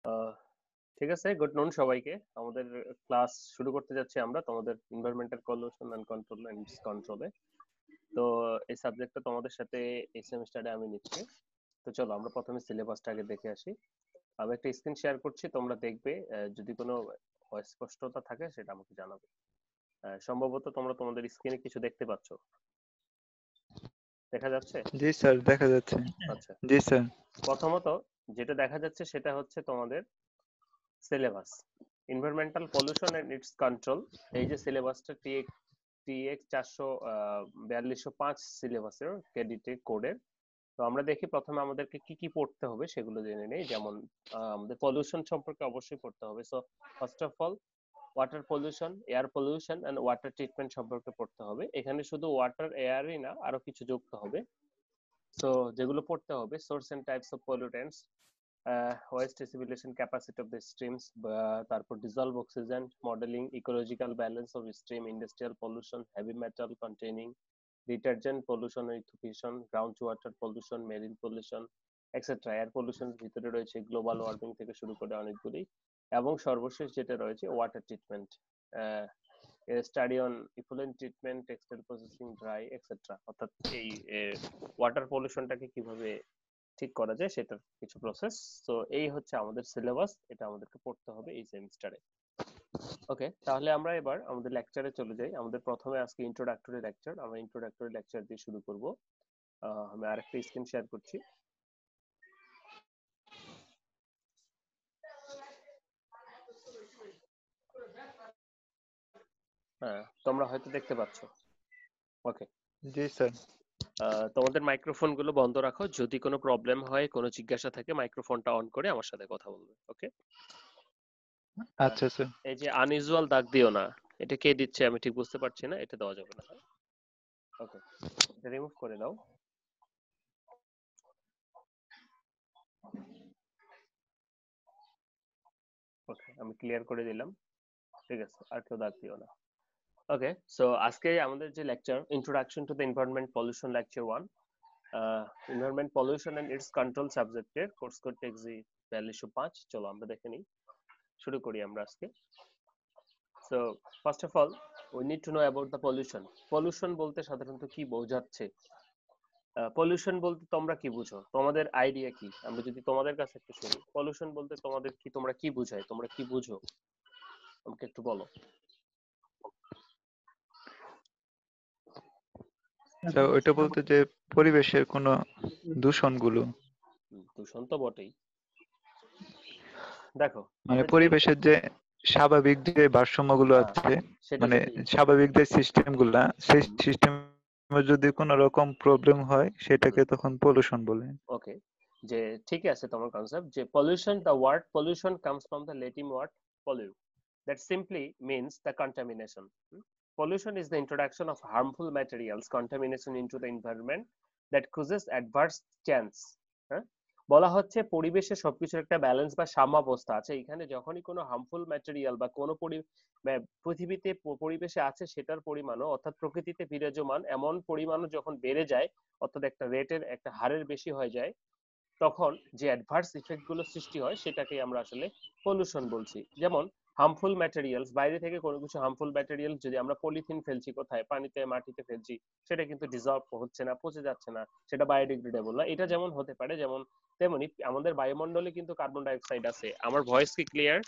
আহ, ঠিক আছে, গুড নুন সবাইকে। আমাদের ক্লাস শুরু করতে যাচ্ছি আমরা তোমাদের environmental pollution and control and কন্ট্রোলে। তো এই সাবজেক্টটা তোমাদের সাথে এই সেমিস্টারে আমি নিচ্ছি। তো চলো আমরা প্রথমে সিলেবাসটা আগে দেখে আসি। আমি একটা স্ক্রিন শেয়ার করছি, তোমরা দেখবে। যদি কোনো অস্পষ্টতা থাকে সেটা আমাকে জানাবে। সম্ভবত তোমরা তোমাদের স্ক্রিনে কিছু দেখতে পাচ্ছ, দেখা যাচ্ছে? জি স্যার, দেখা যাচ্ছে। আচ্ছা, জি স্যার। প্রথমত যেটা দেখা যাচ্ছে সেটা হচ্ছে তোমাদের syllabus, environmental pollution and its control. এই যে সিলেবাসটা টিএক্স 4205 সিলেবাসের ক্রেডিটে কোডের। তো আমরা দেখি প্রথমে আমাদেরকে কি কি পড়তে হবে সেগুলো জেনে নেই। যেমন আমাদের পলিউশন সম্পর্কে অবশ্যই পড়তে হবে। So first of all water pollution, air pollution and water treatment সম্পর্কে পড়তে হবে। এখানে শুধু ওয়াটার এয়ারই না, আরো কিছু যুক্ত হবে। সো যেগুলো পড়তে হবে, source and types of pollutants, waste reassimilation capacity of the streams, তারপর dissolve oxygen modeling, ecological balance of stream, industrial pollution, heavy metal containing, detergent pollution, eutrophication, ground water pollution, marine pollution etcetera. Air পলিউশনের ভিতরে রয়েছে global warming থেকে শুরু করে অনেকগুলি। এবং সর্বশেষ যেটা রয়েছে water treatment, study on effluent treatment, textile processing, dry etcetera. অর্থাৎ এই ওয়াটার পলিউশনটাকে কিভাবে ঠিক করা যায় সেটার কিছু প্রসেস। তো এই হচ্ছে আমাদের সিলেবাস, এটা আমাদেরকে পড়তে হবে এই সেমিস্টারে। ওকে, তাহলে আমরা এবার আমাদের লেকচারে চলে যাই। আমাদের প্রথমে আজকে ইন্ট্রোডাক্টরি লেকচার, আমরা ইন্ট্রোডাক্টরি লেকচার দিয়ে শুরু করব। আমি আরেকটা স্ক্রিন শেয়ার করছি। হ্যাঁ, তোমরা হয়তো দেখতে পাচ্ছ। ওকে, জি স্যার। তোমাদের মাইক্রোফোন গুলো বন্ধ রাখো। যদি কোনো প্রবলেম হয়, কোনো জিজ্ঞাসা থাকে, মাইক্রোফোনটা অন করে আমার সাথে কথা বলবে। ওকে। আচ্ছা স্যার। এই যে আনইউজুয়াল দাগ দিও না, এটা কে দিচ্ছে আমি ঠিক বুঝতে পারছি না, এটা দেওয়া যাবে না। ওকে, এটা রিমুভ করে দাও। ওকে, আমি ক্লিয়ার করে দিলাম। ঠিক আছে, আর কেউ দাগ দিও না। ওকে, সো আজকে আমাদের যে lecture, introduction to the environment pollution lecture 1, environment pollution and its control সাবজেক্টের কোর্স কোড টেক্সি 4205। চলো আমরা দেখে নিই, শুরু করি আমরা আজকে। So first of all we need to know about the pollution. Pollution বলতে সাধারণত কি বোঝাচ্ছে? পলিউশন বলতে তোমরা কি বুঝো, তোমাদের আইডিয়া কি? আমরা যদি তোমাদের কাছে একটু শুনি, পলিউশন বলতে তোমাদের কি, তোমরা কি বুঝায়, তোমরা কি বুঝো আমাকে একটু বলো। স্যার, ওইটা বলতে যে পরিবেশের কোনো দূষণগুলো, দূষণ তো বটেই। দেখো মানে আমরা যদি পরিবেশের যে স্বাভাবিক যে ভারসাম্যগুলো হ্যাঁ, আছে, সেটা মানে যদি স্বাভাবিক যে সিস্টেমগুলা, সেই হুম, সিস্টেমে যদি কোনো রকম প্রবলেম হয় সেটাকে হুম, তখন পলিউশন বলে। ওকে, যে ঠিকই আছে তোমার কনসেপ্ট, যে pollution, the word pollution comes from the Latin word pollute, that simply means the contamination. Pollution is the introduction of harmful materials, contamination into the environment that causes adverse change. হ্যাঁ, বলা হচ্ছে পরিবেশে সবকিছুর একটা balance বা সাম্যাবস্থা আছে। এখানে যখনই কোনো হার্মফুল ম্যাটেরিয়াল বা কোনো পৃথিবীতে পরিবেশে আছে সেটার পরিমাণও, অর্থাৎ প্রকৃতিতে বিরাজমান এমন পরিমাণও যখন বেড়ে যায়, অর্থাৎ একটা রেটের, একটা হারের বেশি হয়ে যায়, তখন যে অ্যাডভার্স ইফেক্ট গুলো সৃষ্টি হয় সেটাকে আমরা আসলে পলিউশন বলছি। যেমন হার্মফুল ম্যাটেরিয়ালস, বাইরে থেকে কোনো কিছু হার্মফুল ম্যাটেরিয়াল যদি আমরা পলিথিন ফেলছি কোথায়, পানিতে মাটিতে ফেলছি, সেটা কিন্তু ডিজলভ হচ্ছে না, পচে যাচ্ছে না, সেটা বায়োডিগ্রেডেবল না। এটা যেমন হতে পারে, যেমন তেমনি আমাদের বায়ুমণ্ডলে কিন্তু কার্বন ডাই অক্সাইড আছে। আমার ভয়েস কি ক্লিয়ার?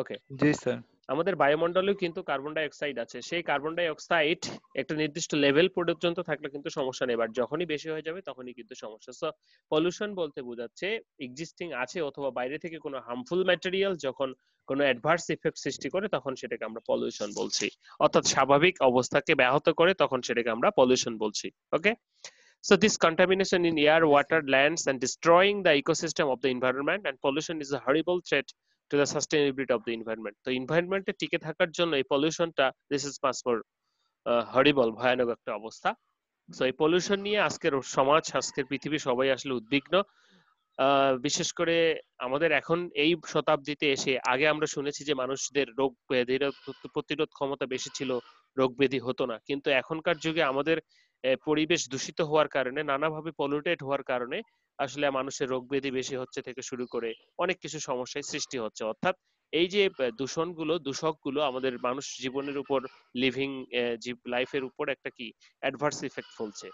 ওকে, জি স্যার। আমাদের বায়ুমণ্ডলেও কিন্তু কার্বন ডাই অক্সাইড আছে। সেই কার্বন ডাই অক্সাইড একটা নির্দিষ্ট লেভেল পর্যন্ত থাকলে কিন্তু সমস্যা নেই, বাট যখনই বেশি হয়ে যাবে তখনই কিন্তু সমস্যা। সো পলিউশন বলতে বোঝাচ্ছে এক্সিস্টিং আছে অথবা বাইরে থেকে কোনো হার্মফুল ম্যাটেরিয়াল যখন কোনো অ্যাডভার্স ইফেক্ট সৃষ্টি করে তখন সেটাকে আমরা পলিউশন বলছি। অর্থাৎ স্বাভাবিক অবস্থাকে ব্যাহত করে তখন সেটাকে আমরা পলিউশন বলছি। ওকে, so this contamination in air, water, lands and destroying the ecosystem of the environment, and pollution is a horrible threat to the sustainability of the environment. তো এনভায়রনমেন্টে টিকে থাকার জন্য এই পলিউশনটা, দিস ইজ মাচ মোর হরিবল, ভয়ানক একটা অবস্থা। So এই pollution নিয়ে আজকের সমাজ, আজকের পৃথিবী সবাই আসলে উদ্বিগ্ন। বিশেষ করে আমাদের এখন এই শতাব্দীতে এসে, আগে আমরা শুনেছি যে মানুষদের রোগ ব্যাধির প্রতিরোধ ক্ষমতা বেশি ছিল, রোগ ব্যাধি হতো না, কিন্তু এখনকার যুগে আমাদের পরিবেশ দূষিত হওয়ার কারণে, নানাভাবে পলিউটেড হওয়ার কারণে আসলে মানুষের রোগ ব্যাধি বেশি হচ্ছে থেকে শুরু করে অনেক কিছু সমস্যার সৃষ্টি হচ্ছে। অর্থাৎ এই যে দূষকগুলো আমাদের মানুষ জীবনের উপর, লিভিং লাইফের উপর একটা কি অ্যাডভার্স ইফেক্ট ফেলছে।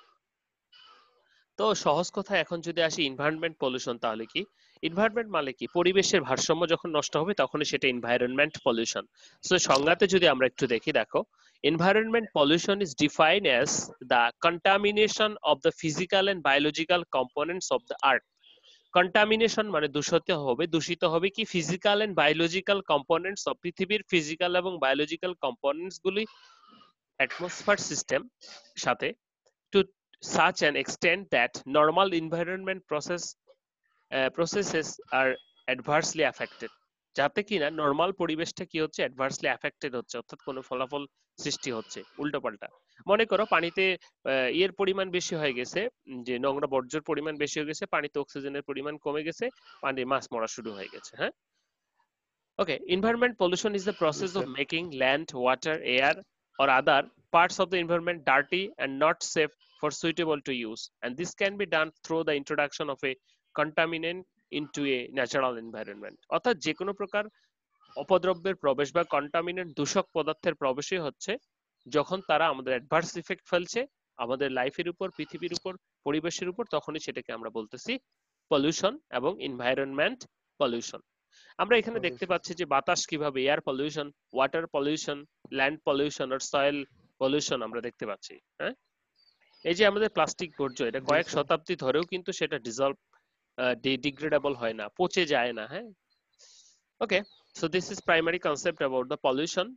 তো সহজ কথা এখন যদি আসি এনভায়রনমেন্ট পলিউশন, তাহলে কি এনভায়রনমেন্ট মানে কি? পরিবেশের ভারসাম্য যখন নষ্ট হবে তখনই সেটা এনভায়রনমেন্ট পলিউশন। সো সংজ্ঞাতে যদি আমরা একটু দেখি, দেখো, environment pollution is defined as the contamination of the physical and biological components of the earth. Contamination মানে দূষিত হবে কি physical and biological components of পৃথিবীর ফিজিক্যাল এবং বায়োলজিক্যাল কম্পোনেন্টস গুলি অ্যাটমসফিয়ার সিস্টেম সাথে, to such an extent that normal environment processes are adversely affected, যাতে কিনা নরমাল পরিবেশটা কি হচ্ছে, অ্যাডভার্সলি অ্যাফেক্টেড হচ্ছে, অর্থাৎ কোনো ফলাফল সৃষ্টি হচ্ছে উল্টোপাল্টা। মনে করো পানিতে ইয়ের পরিমাণ বেশি হয়ে গেছে, যে নোংরা বর্জ্যের পরিমাণ বেশি হয়ে গেছে, পানিতে অক্সিজেনের পরিমাণ কমে গেছে, পানি মাছ মরা শুরু হয়ে গেছে। হ্যাঁ, okay, environment pollution is the G process of sir. making land, water, air, or other parts of the environment dirty and not safe for suitable to use. And this can be done through the introduction of a contaminant into a natural environment. অর্থাৎ যে কোনো প্রকার অপদ্রব্যের প্রবেশ বা contaminant, দূষক পদার্থের প্রবেশই হচ্ছে যখন তারা আমাদের অ্যাডভার্স ইফেক্ট ফেলছে আমাদের লাইফের উপর, পৃথিবীর উপর, পরিবেশের উপর, তখনই সেটাকে আমরা বলতেছি পলিউশন এবং এনভায়রনমেন্ট পলিউশন। আমরা এখানে দেখতে পাচ্ছি যে বাতাস কিভাবে, air pollution, water pollution, land pollution আর সয়েল পলিউশন আমরা দেখতে পাচ্ছি। হ্যাঁ, এই যে আমাদের প্লাস্টিক বর্জ্য, এটা জি কয়েক স্যার। শতাব্দী ধরেও কিন্তু সেটা ডিগ্রেডেবল হয় না, পচে যায় না। হ্যাঁ, okay, so this is primary concept about the pollution.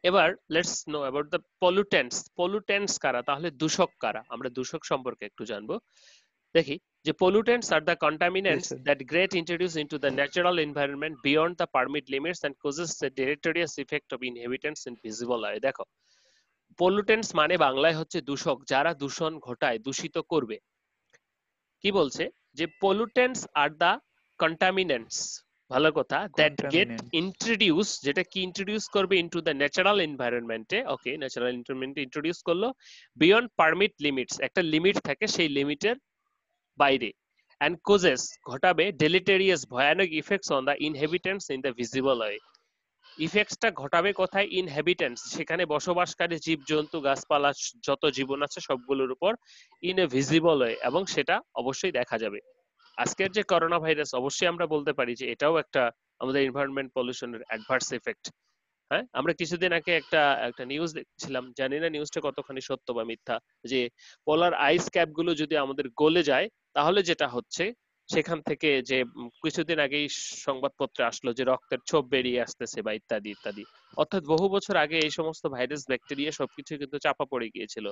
এবার let's know about the pollutants. Pollutants কারা, তাহলে দূষক কারা, আমরা দূষক সম্পর্কে একটু জানবো। দেখি যে pollutants are the G contaminants sir. that get introduced into the natural environment beyond the permit limits and causes the deleterious effect of inhabitants in visible eye। দেখো, pollutants মানে বাংলায় হচ্ছে দূষক, যারা দূষণ ঘটায়, দূষিত করবে। কি বলছে যে pollutants are the contaminants, ভালো কথা, that get কন্টামিনেন্ট। introduced, যেটা কি ইন্ট্রোডিউস করবে into the natural environment এ। ওকে, ন্যাচারাল এনভায়রনমেন্টে ইন্ট্রোডিউস করলো beyond permit limits, একটা লিমিট থাকে, সেই লিমিটের বাইরে, and causes ঘটাবে deleterious ভয়ানক effects on the inhabitants in the visible way। ইফেক্টসটা ঘটাবে কোথায়? ইনহ্যাবিটেন্টস, সেখানে বসবাসকারী জীবজন্তু, গাছপালা, যত জীবন আছে সবগুলোর উপর, ইন এ ভিজিবল ওয়ে, এবং সেটা অবশ্যই দেখা যাবে। আজকের যে করোনা ভাইরাস, অবশ্যই আমরা বলতে পারি যে এটাও একটা আমাদের এনভায়রনমেন্ট পলিউশনের অ্যাডভার্স এফেক্ট। হ্যাঁ, আমরা কিছুদিন আগে একটা একটা নিউজ দেখছিলাম, জানি না নিউজটা কতখানি সত্য বা মিথ্যা, যে পোলার আইস ক্যাপ গুলো যদি আমাদের গলে যায় তাহলে যেটা হচ্ছে, সেখান থেকে যে কিছুদিন আগেই সংবাদপত্রে আসলো যে রক্তের ছোপ বেরিয়ে আসতেছে বা ইত্যাদি ইত্যাদি। অর্থাৎ বহু বছর আগে এই সমস্ত ভাইরাস, ব্যাকটেরিয়া সবকিছু কিন্তু চাপা পড়ে গিয়েছিল।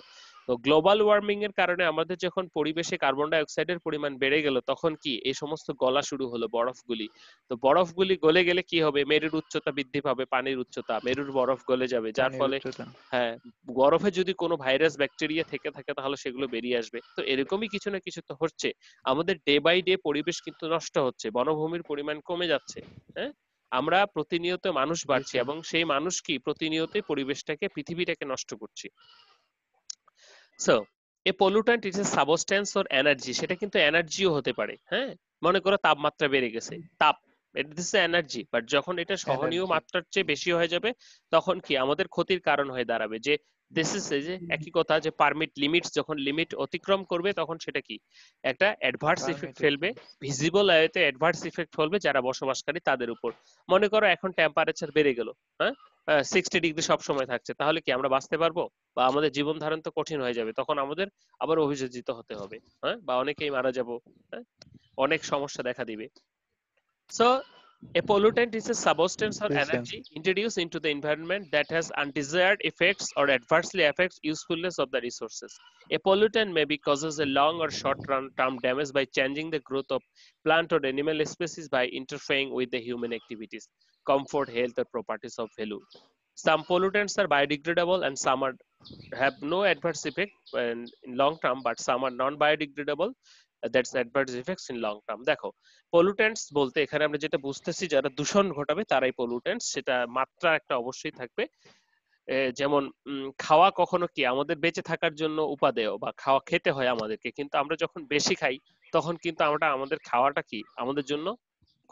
তো গ্লোবাল ওয়ার্মিং এর কারণে আমাদের যখন পরিবেশে কার্বন ডাই অক্সাইডের পরিমাণ বেড়ে গেল, তখন কি এই সমস্ত গলা শুরু হলো বরফগুলি। তো বরফগুলি গলে গেলে কি হবে? মেরুর উচ্চতা বৃদ্ধি পাবে, পানির উচ্চতা, মেরুর বরফ গলে যাবে, যার পানির ফলে, উচ্চতা। হ্যাঁ, বরফে যদি কোনো ভাইরাস ব্যাকটেরিয়া থেকে থাকে তাহলে সেগুলো বেরিয়ে আসবে। তো এরকমই কিছু না কিছু তো হচ্ছে। আমাদের ডে বাই ডে পরিবেশ কিন্তু নষ্ট হচ্ছে, বনভূমির পরিমাণ কমে যাচ্ছে। হ্যাঁ, আমরা প্রতিনিয়ত মানুষ জি বাড়ছি স্যার। এবং সেই মানুষ কি প্রতিনিয়তই পরিবেশটাকে, পৃথিবীটাকে নষ্ট করছি। So a pollutant is a substance or energy, সেটা কিন্তু এনার্জিও হতে পারে। হ্যাঁ, মনে করো তাপমাত্রা বেড়ে গেছে, তাপ, এটা দিস এনার্জি, বাট যখন এটা সহনীয় এনার্জি। মাত্রার চেয়ে বেশি হয়ে যাবে তখন কি আমাদের ক্ষতির কারণ হয়ে দাঁড়াবে। যে দিস ইজ, এই যে একই কথা, যে পারমিট লিমিটস, যখন লিমিট অতিক্রম করবে তখন সেটা কি একটা অ্যাডভার্স ইফেক্ট পারমিটেড। ফেলবে, ভিজিবল এতে অ্যাডভার্স ইফেক্ট ফেলবে যারা বসবাসকারী তাদের উপর। মনে করো এখন টেম্পারেচার বেড়ে গেল, হ্যাঁ, 60 ডিগ্রি সব সময় থাকছে, তাহলে কি আমরা বাঁচতে পারবো? বা আমাদের জীবন ধারণ তো কঠিন হয়ে যাবে, তখন আমাদের আবার অভিযোজিত হতে হবে। হ্যাঁ, বা অনেকেই মারা যাব। হ্যাঁ, অনেক সমস্যা দেখা দিবে। So, a pollutant is a substance or G sir. energy introduced into the environment that has undesired effects or adversely affects usefulness of the resources. A pollutant maybe causes a long or short term damage by changing the growth of plant or animal species by interfering with the human activities, comfort, health, or properties of value. Some pollutants are biodegradable and some have no adverse effect in long term, but some are non-biodegradable. That's adverse effects in long term. দেখো, পলুটেন্টস বলতে এখানে আমরা যেটা বুঝতেছি, যারা দূষণ ঘটাবে তারাই পলুটেন্টস, সেটা মাত্রা একটা অবশ্যই থাকবে। যেমন খাওয়া কখনো কি আমাদের বেঁচে থাকার জন্য উপাদেয় বা খাওয়া খেতে হয় আমাদেরকে, কিন্তু আমরা যখন বেশি খাই তখন কিন্তু আমরা আমাদের খাওয়াটা কি আমাদের জন্য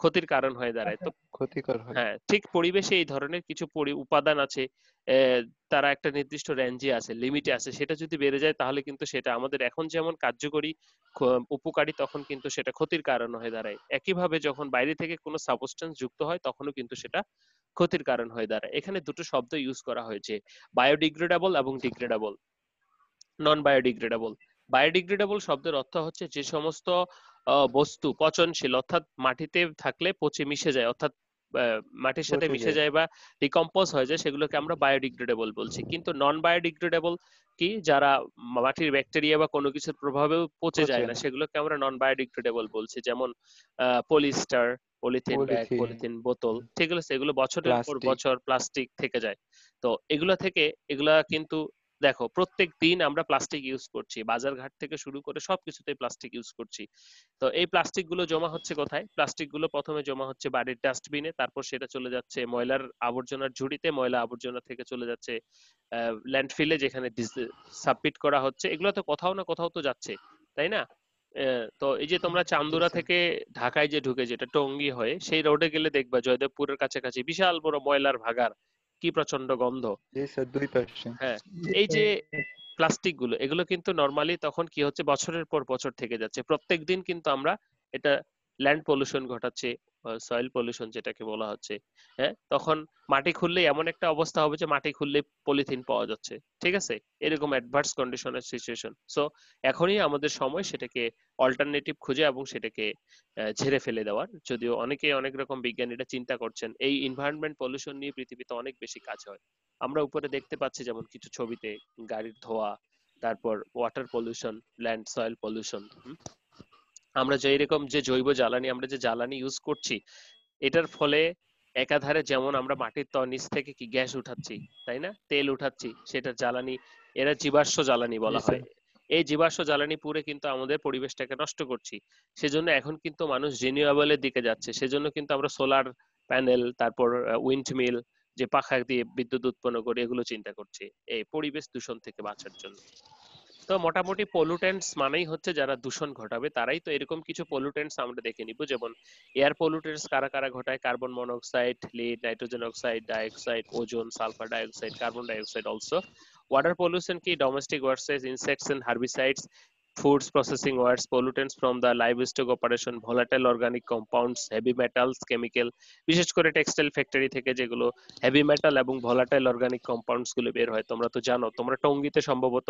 ক্ষতির কারণ হয়ে দাঁড়ায়। তো ক্ষতিকর হয়। হ্যাঁ, ঠিক পরিবেশে এই ধরনের কিছু উপাদান আছে, তারা একটা নির্দিষ্ট রেঞ্জে আছে, লিমিটে আছে, সেটা যদি বেড়ে যায় তাহলে কিন্তু সেটা আমাদের এখন যেমন কার্যকরী উপকারী, তখন কিন্তু সেটা ক্ষতির কারণ হয়ে দাঁড়ায়। একইভাবে যখন বাইরে থেকে কোনো সাবস্টেন্স যুক্ত হয় তখনও কিন্তু সেটা ক্ষতির কারণ হয়ে দাঁড়ায়। এখানে দুটো শব্দ ইউজ করা হয়েছে, বায়োডিগ্রেডেবল এবং ডিগ্রেডেবল। নন বায়োডিগ্রেডেবল, বায়োডিগ্রেডেবল শব্দের অর্থ হচ্ছে যে সমস্ত বস্তু পচনশীল, অর্থাৎ মাটিতে থাকলে পচে মিশে যায়, অর্থাৎ মাটির সাথে পচে মিশে যায়। যায় বা ডিকম্পোজ হয়ে যায়, সেগুলোকে আমরা বায়োডিগ্রেডেবল বলছি। কিন্তু নন বায়োডিগ্রেডেবল কি, যারা মাটির ব্যাকটেরিয়া বা কোনো কিছুর প্রভাবেও পচে পচে যায় না, না। সেগুলোকে আমরা নন বায়োডিগ্রেডেবল বলছি। যেমন polyester, polythene bag, polythene, polythene বোতল, ঠিক আছে, এগুলো বছরের পর প্লাস্টিক। বছর প্লাস্টিক থেকে যায়। তো এগুলা থেকে, এগুলা কিন্তু দেখো প্রত্যেক দিন আমরা প্লাস্টিক ইউজ করছি, বাজারঘাট থেকে শুরু করে সবকিছুতে প্লাস্টিক ইউজ করছি। তো এই প্লাস্টিক গুলো জমা হচ্ছে কোথায়? প্লাস্টিক গুলো প্রথমে জমা হচ্ছে বাড়ির ডাস্টবিনে, তারপর সেটা চলে যাচ্ছে ময়লার আবর্জনার ঝুড়িতে, ময়লা আবর্জনা থেকে চলে যাচ্ছে ল্যান্ডফিলে, যেখানে সাবমিট করা হচ্ছে। এগুলো তো কোথাও না কোথাও তো যাচ্ছে, তাই না? তো এই যে তোমরা চান্দুরা আচ্ছা। থেকে ঢাকায় যে ঢুকে, যেটা টঙ্গী হয়ে, সেই রোডে গেলে দেখবা জয়দেবপুরের কাছাকাছি বিশাল বড় ময়লার ভাগাড়, কি প্রচন্ড গন্ধ। জি স্যার, 2 পাশে। হ্যাঁ, এই যে প্লাস্টিক গুলো, এগুলো কিন্তু নর্মালি তখন কি হচ্ছে, বছরের পর বছর থেকে যাচ্ছে, প্রত্যেক দিন কিন্তু আমরা এটা ল্যান্ড পলিউশন ঘটাচ্ছে, সয়েল পলিউশন যেটাকে বলা হচ্ছে। হ্যাঁ, তখন মাটি খুললেই এমন একটা অবস্থা হবে যে মাটি খুললেই পলিথিন পাওয়া যাচ্ছে, ঠিক আছে, এরকম অ্যাডভার্স কন্ডিশনের সিচুয়েশন। সো এখনই আমাদের সময় সেটাকে অল্টারনেটিভ খুঁজে এবং সেটাকে ঝেড়ে ফেলে দেওয়ার। যদিও অনেকে, অনেক রকম বিজ্ঞানীরা চিন্তা করছেন, এই এনভায়রনমেন্ট পলিউশন নিয়ে পৃথিবীতে অনেক বেশি কাজ হয়। আমরা উপরে দেখতে পাচ্ছি যেমন কিছু ছবিতে গাড়ির ধোঁয়া, তারপর water pollution, land soil pollution. আমরা যে এরকম যে জৈব জ্বালানি, আমরা যে জ্বালানি ইউজ করছি, এটার ফলে একাধারে যেমন আমরা মাটির নিচ থেকে কি গ্যাস উঠাচ্ছি, তাই না, তেল উঠাচ্ছি, সেটা জ্বালানি, এরা জীবাশ্ম জ্বালানি জি বলা হয়। স্যার। এই জীবাশ্ম জ্বালানি পুড়ে কিন্তু আমাদের পরিবেশটাকে নষ্ট করছি। সেজন্য এখন কিন্তু মানুষ রিনিউয়েবলের দিকে যাচ্ছে। সেজন্য কিন্তু আমরা সোলার প্যানেল, তারপর উইন্ড মিল, যে পাখা দিয়ে বিদ্যুৎ উৎপন্ন করে, এগুলো চিন্তা করছি এই পরিবেশ দূষণ থেকে বাঁচার জন্য। তো মোটামুটি পলুটেন্টস মানেই হচ্ছে যারা দূষণ ঘটাবে, তারাই তো এরকম কিছু পলুটেন্টস আমরা দেখে নিব। যেমন এয়ার পলুটেন্টস কারা কারা ঘটায়: carbon monoxide, lead, nitrogen oxide, dioxide, ozone, sulphur dioxide, carbon dioxide also. Water pollution কি, ডোমেস্টিক ওয়ার্সেস, insects and herbicides, foods processing waste, pollutants from the livestock operation, volatile organic compounds, heavy metals, chemical, বিশেষ করে textile factory থেকে যেগুলো heavy metal এবং volatile organic compounds গুলো বের হয়। তোমরা তো জানো, তোমরা টঙ্গীতে সম্ভবত,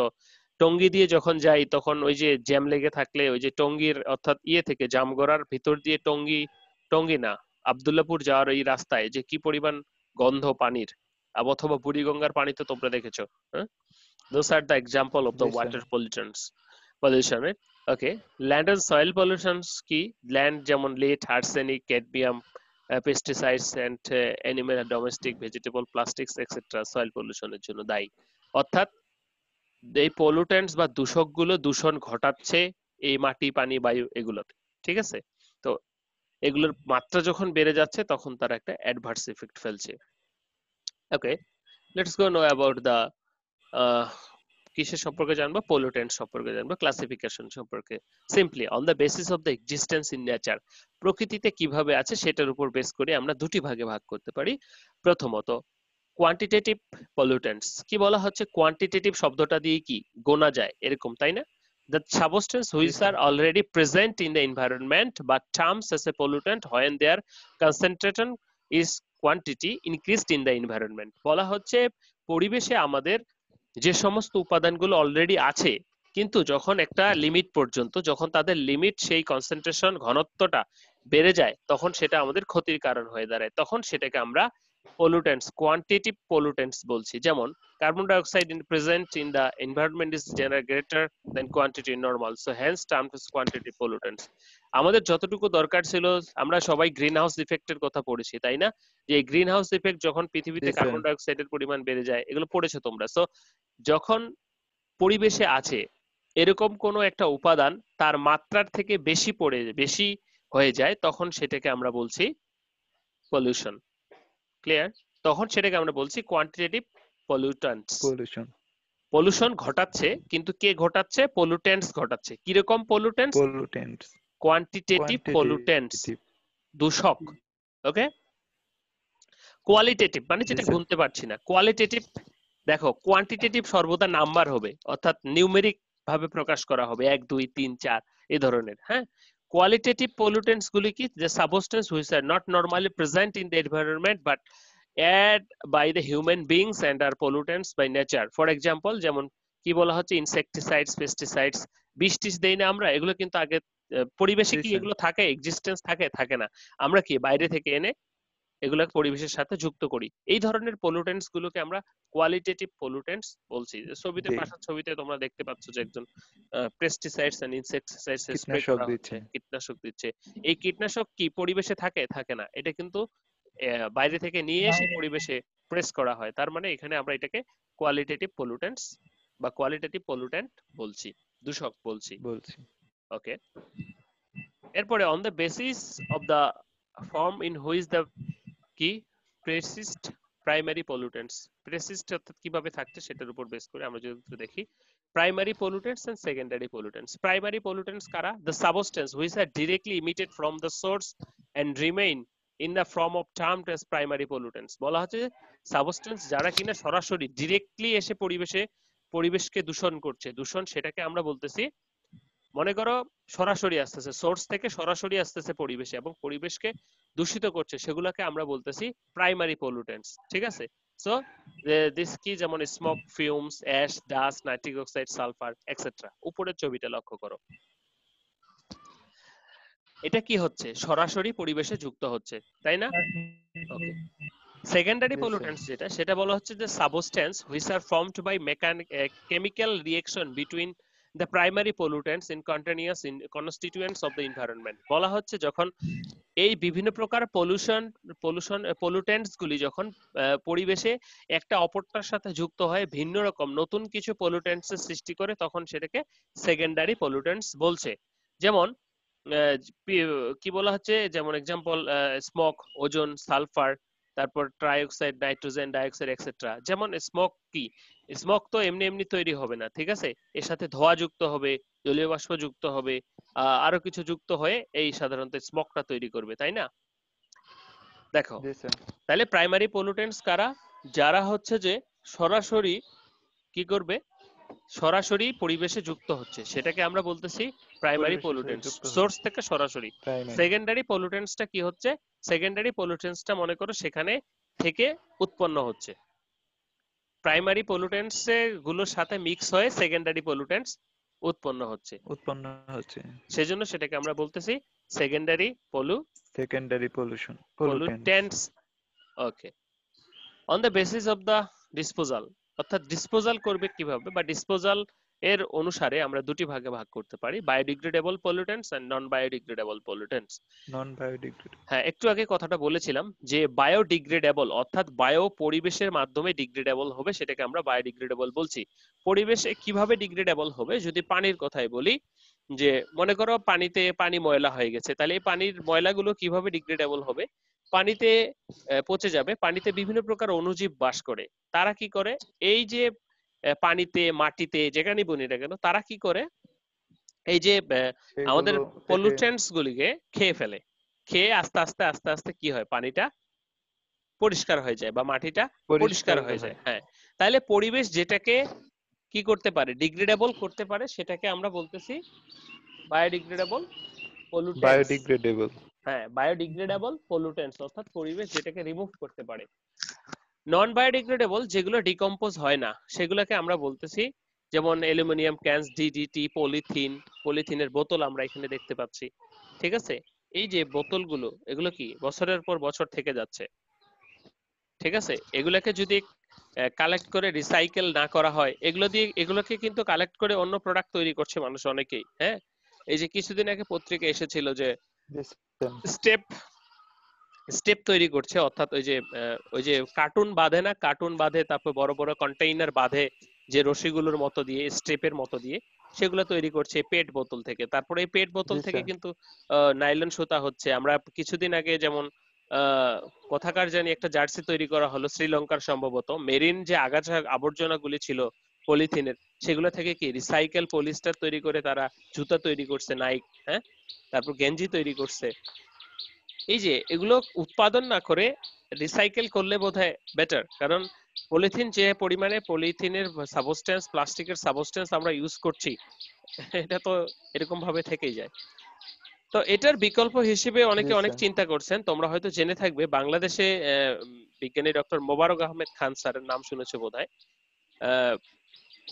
টঙ্গী দিয়ে যখন যাই তখন ওই যে জ্যাম লেগে থাকলে, ওই যে টঙ্গীর অর্থাৎ ইয়ে থেকে জামগড়ার ভিতর দিয়ে টঙ্গী, টঙ্গী না, আব্দুল্লাপুর যাওয়ার এই রাস্তায় যে কি পরিমাণ গন্ধ পানির, অথবা বুড়িগঙ্গার পানি তো তোমরা দেখেছো। হ্যাঁ, those are the example of the G sir. water pollutants, pollution, right? Okay, land and soil pollutions কি, land যেমন lead, arsenic, cadmium, pesticides and animal and domestic vegetable plastics etc. soil pollution এর জন্য দায়ী। অর্থাৎ এই পলুটেন্টস বা দূষকগুলো দূষণ ঘটাচ্ছে এই মাটি, পানি, বায়ু, এগুলোতে, ঠিক আছে। তো এগুলোর মাত্রা যখন বেড়ে যাচ্ছে তখন তারা একটা অ্যাডভার্স ইফেক্ট ফেলছে। Okay, let's go know about the কিসের সম্পর্কে জানবো, পলিউটেন্ট সম্পর্কে জানবো, ক্লাসিফিকেশন সম্পর্কে। Simply on the basis of the existence in nature, প্রকৃতিতে কিভাবে আছে সেটার উপর বেস করে আমরা দুটি ভাগে ভাগ করতে পারি। প্রথমত কোয়ান্টিটেটিভ পলিউটেন্টস। কি বলা হচ্ছে, কোয়ান্টিটেটিভ শব্দটা দিয়ে কি গোনা যায় এরকম, তাই না? The substances G which sir. are already present in the environment but terms as a pollutant when their concentration is quantity increased in the environment. বলা হচ্ছে পরিবেশে আমাদের যে সমস্ত উপাদানগুলো অলরেডি আছে, কিন্তু যখন একটা লিমিট পর্যন্ত, যখন তাদের লিমিট, সেই কনসেন্ট্রেশন, ঘনত্বটা বেড়ে যায়, তখন সেটা আমাদের ক্ষতির কারণ হয়ে দাঁড়ায়। তখন সেটাকে আমরা pollutants, quantitative pollutants বলছি। যেমন carbon dioxide in present in the environment is generally greater than quantity normal, so hence termed as quantitative pollutants. আমাদের যতটুকু দরকার ছিল, আমরা সবাই গ্রিন হাউস ইফেক্টের কথা পড়েছি, তাই না? যে গ্রিন হাউস ইফেক্ট যখন জি পৃথিবীতে স্যার। কার্বন ডাই অক্সাইডের পরিমাণ বেড়ে যায়, এগুলো পড়েছো তোমরা। সো যখন পরিবেশে আছে এরকম কোনো একটা উপাদান তার মাত্রার থেকে বেশি হয়ে যায়, তখন সেটাকে আমরা বলছি পলিউশন। ক্লিয়ার? তখন সেটাকে আমরা বলছি কোয়ান্টিটেটিভ পলিউট্যান্টস। পলিউশন পলিউশন ঘটাচ্ছে, কিন্তু কে ঘটাচ্ছে? পলিউট্যান্টস ঘটাচ্ছে। কিরকম pollutants? Pollutants quantitative pollutants, quantitative দূষক। ওকে, কোয়ালিটেটিভ মানে জি যেটা স্যার গুনতে পারছি না, কোয়ালিটেটিভ। দেখো কোয়ান্টিটেটিভ সর্বদা নাম্বার হবে, অর্থাৎ নিউমেরিক ভাবে প্রকাশ করা হবে, 1 2 3 4 এই ধরনের। হ্যাঁ, কোয়ালিটেটিভ পলিউটেন্টস গুলি কি? যে substance which are not normally present in the environment but add by the human beings and are pollutants by nature. For example, যেমন কি বলা হচ্ছে, ইনসেকটিসাইডস, পেস্টিসাইডস। বিষ টিষ দেই না আমরা, এগুলো কিন্তু আগে পরিবেশে জি কি স্যার এগুলো থাকে, এক্সিস্টেন্স থাকে? থাকে না। আমরা কি বাইরে থেকে এনে এগুলো পরিবেশের সাথে যুক্ত করি। এই ধরনের পলিউটেন্টস গুলোকে আমরা কোয়ালিটেটিভ পলিউটেন্টস বলছি। ছবিতে, জি পাশের ছবিতে তোমরা দেখতে পাচ্ছ যে একজন পেস্টিসাইডস এন্ড ইনসেক্টিসাইডস স্প্রে কীটনাশক করা হচ্ছে, দিচ্ছেন কীটনাশক দিচ্ছে। এই কীটনাশক কি পরিবেশে থাকে? থাকে না। এটা কিন্তু বাইরে থেকে নিয়ে এসে পরিবেশে প্রেস করা হয়। তার মানে এখানে আমরা এটাকে কোয়ালিটেটিভ পলিউটেন্টস বা কোয়ালিটেটিভ পলিউটেন্ট বলছি, দূষক বলছি। বলছি ওকে, এরপরে on the basis of the form in which the কি প্রেসিস্ট প্রাইমারি পলিউটেন্টস। প্রেসিস্ট অর্থাৎ কিভাবে থাকছে সেটার উপর বেস করে আমরা যদি একটু দেখি, primary pollutants and secondary pollutants. Primary pollutants কারা? The substance which are directly emitted from the source and remain in the form of termed as primary pollutants. বলা হচ্ছে সাবস্টেন্স যারা কিনা সরাসরি ডিরেক্টলি এসে পরিবেশকে দূষণ করছে, দূষণ সেটাকে আমরা বলতেছি, মনে করো সরাসরি আসতেছে, সোর্স থেকে সরাসরি আসতেছে পরিবেশে এবং পরিবেশকে দূষিত করছে, সেগুলোকে আমরা বলতেছি প্রাইমারি পলিউটেন্টস। ঠিক আছে? সো দিস কি, যেমন smoke, fumes, ash, dust, nitric oxide, sulphur etcetera. উপরের ছবিটা লক্ষ্য করো, এটা কি হচ্ছে? সরাসরি পরিবেশে যুক্ত হচ্ছে, তাই না? ওকে, সেকেন্ডারি জি স্যার পলিউটেন্টস যেটা, সেটা বলা হচ্ছে যে substance which are formed by chemical reaction between the primary pollutants in continuous constituents of the environment. বলা হচ্ছে যখন এই বিভিন্ন প্রকার পলিউটেন্টস গুলি যখন পরিবেশে একটা অপরটার সাথে যুক্ত হয়ে ভিন্ন রকম নতুন কিছু পলিউটেন্টস এর সৃষ্টি করে, তখন সেটাকে সেকেন্ডারি পলিউটেন্টস বলছে। যেমন কি বলা হচ্ছে, যেমন এক্সাম্পল স্মোক, ওজোন, সালফার, তারপর ট্রাইঅক্সাইড, নাইট্রোজেন ডাইঅক্সাইড এটসেট্রা। যেমন স্মোক কি, স্মোক তো এমনি এমনি তৈরি হবে না, ঠিক আছে? এর সাথে ধোঁয়া যুক্ত হবে, জলীয় বাষ্প যুক্ত হবে, আরো কিছু যুক্ত হয়ে এই সাধারণত স্মোকটা তৈরি করবে, তাই না? দেখো, জি স্যার তাহলে প্রাইমারি পলিউটেন্টস কারা? যারা হচ্ছে যে সরাসরি কি করবে, সরাসরি পরিবেশে যুক্ত হচ্ছে, সেটাকে আমরা বলতেছি প্রাইমারি পরিবেশের সাথে পলিউটেন্টস, যুক্ত হচ্ছে সোর্স থেকে সরাসরি। প্রাইমারি সেকেন্ডারি পলিউটেন্টসটা কি হচ্ছে? সেকেন্ডারি পলিউটেন্টসটা মনে করো সেখানে থেকে উৎপন্ন হচ্ছে, প্রাইমারি পলিউটেন্টস গুলোর সাথে মিক্স হয়ে সেকেন্ডারি পলিউটেন্টস উৎপন্ন হচ্ছে, উৎপন্ন হচ্ছে সেজন্য সেটাকে আমরা বলতেছি secondary secondary pollutants pollutants. Okay, on the basis of the disposal, অর্থাৎ ডিসপোজাল করবে কিভাবে, বা ডিসপোজাল এর অনুসারে আমরা দুটি ভাগে ভাগ করতে পারি, biodegradable pollutants and non biodegradable pollutants. Non biodegradable হ্যাঁ, একটু আগে কথাটা বলেছিলাম যে বায়োডিগ্রেডেবল অর্থাৎ বায়ো পরিবেশের মাধ্যমে ডিগ্রেডেবল হবে, সেটাকে আমরা বায়োডিগ্রেডেবল বলছি। পরিবেশে কিভাবে ডিগ্রেডেবল হবে, যদি পানির কথাই বলি, যে মনে করো পানি ময়লা হয়ে গেছে, তাহলে এই পানির ময়লাগুলো কিভাবে ডিগ্রেডেবল হবে? পানিতে পচে যাবে। পানিতে বিভিন্ন প্রকার অণুজীব বাস করে। তারা কি করে, এই যে পানিতে, মাটিতে, যেখানে বনি না কেন, তারা কি করে, এই যে আমাদের এগুলো থেকে পলিউটেন্টস গুলিকে খেয়ে ফেলে। খেয়ে আস্তে আস্তে আস্তে আস্তে কি হয়, পানিটা পরিষ্কার হয়ে যায় বা মাটিটা পরিষ্কার পরিষ্কার হয়ে হয় যায়। হ্যাঁ, তাহলে পরিবেশ যেটাকে কি করতে পারে, ডিগ্রেডেবল করতে পারে, সেটাকে আমরা বলতেছি বায়োডিগ্রেডেবল পলিউটেন্টস। বায়োডিগ্রেডেবল হ্যাঁ, বায়োডিগ্রেডেবল পলিউটেন্টস অর্থাৎ পরিবেশ যেটাকে রিমুভ করতে পারে। নন বায়োডিগ্রেডেবল যেগুলো ডিকম্পোজ হয় না, সেগুলোকে আমরা বলতেছি, যেমন অ্যালুমিনিয়াম ক্যানস, ডিডিটি, পলিথিন, পলিথিনের বোতল আমরা এখানে দেখতে পাচ্ছি। ঠিক আছে? এই যে বোতলগুলো, এগুলো কি বছরের পর বছর থেকে যাচ্ছে, ঠিক আছে? এগুলোকে যদি কালেক্ট করে রিসাইকেল না করা হয়, এগুলোকে কিন্তু কালেক্ট করে অন্য প্রোডাক্ট তৈরি করছে মানুষ অনেকেই। হ্যাঁ, এই যে কিছুদিন আগে পত্রিকা এসেছিল যে স্টেপ স্টেপ তৈরি করছে, অর্থাৎ ওই যে কার্টুন বাঁধে না, কার্টুন বাঁধে, তারপর বড় বড় কন্টেইনার বাঁধে যে রশিগুলোর মতো দিয়ে, স্টেপের মতো দিয়ে, সেগুলো তৈরি করছে পেট বোতল থেকে। তারপরে এই পেট বোতল জি থেকে স্যার কিন্তু নাইলন সুতা হচ্ছে। আমরা কিছুদিন আগে যেমন কোথাকার জানি একটা জার্সি তৈরি করা হলো শ্রীলঙ্কার সম্ভবত, মেরিন যে আগাছা আবর্জনাগুলি ছিল পলিথিনের, সেগুলো থেকে কি রিসাইকেল পলিস্টার তৈরি করে তারা জুতা তৈরি করছে, নাইক, হ্যাঁ, তারপর গেঞ্জি তৈরি করছে। এই যে এগুলো উৎপাদন না করে রিসাইকেল করলে বোধহয় বেটার, কারণ পলিথিন যে পরিমাণে পলিথিনের সাবস্টেন্স, প্লাস্টিকের সাবস্টেন্স আমরা ইউজ করছি, এটা তো এরকম ভাবে থেকেই যায়। তো এটার বিকল্প হিসেবে অনেকে জি অনেক স্যার। চিন্তা করছেন। তোমরা হয়তো জেনে থাকবে, বাংলাদেশে বিজ্ঞানী ডক্টর মোবারক আহমেদ খান স্যারের নাম শুনেছো বোধহয়। আহ,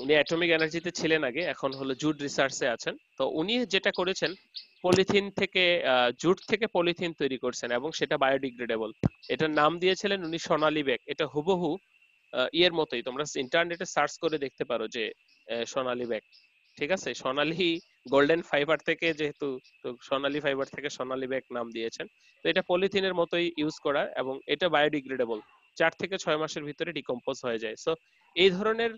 উনি অ্যাটমিক এনার্জিতে ছিলেন আগে, এখন হলো জুট রিসার্চে আছেন। তো উনি যেটা করেছেন, পলিথিন থেকে জুট থেকে পলিথিন তৈরি করছেন এবং সেটা বায়োডিগ্রেডেবল। এটার নাম দিয়েছিলেন উনি সোনালী ব্যাগ। এটা হুবহু ইয়ের মতোই, তোমরা ইন্টারনেটে সার্চ করে দেখতে পারো যে সোনালী ব্যাগ, ঠিক আছে, সোনালী গোল্ডেন ফাইবার থেকে যেহেতু, তো সোনালী ফাইবার থেকে সোনালী ব্যাগ নাম দিয়েছেন। তো এটা পলিথিনের মতোই ইউজ করা এবং এটা বায়োডিগ্রেডেবল, 4 থেকে 6 মাসের ভিতরে ডিকম্পোজ হয়ে যায়। সো এই ধরনের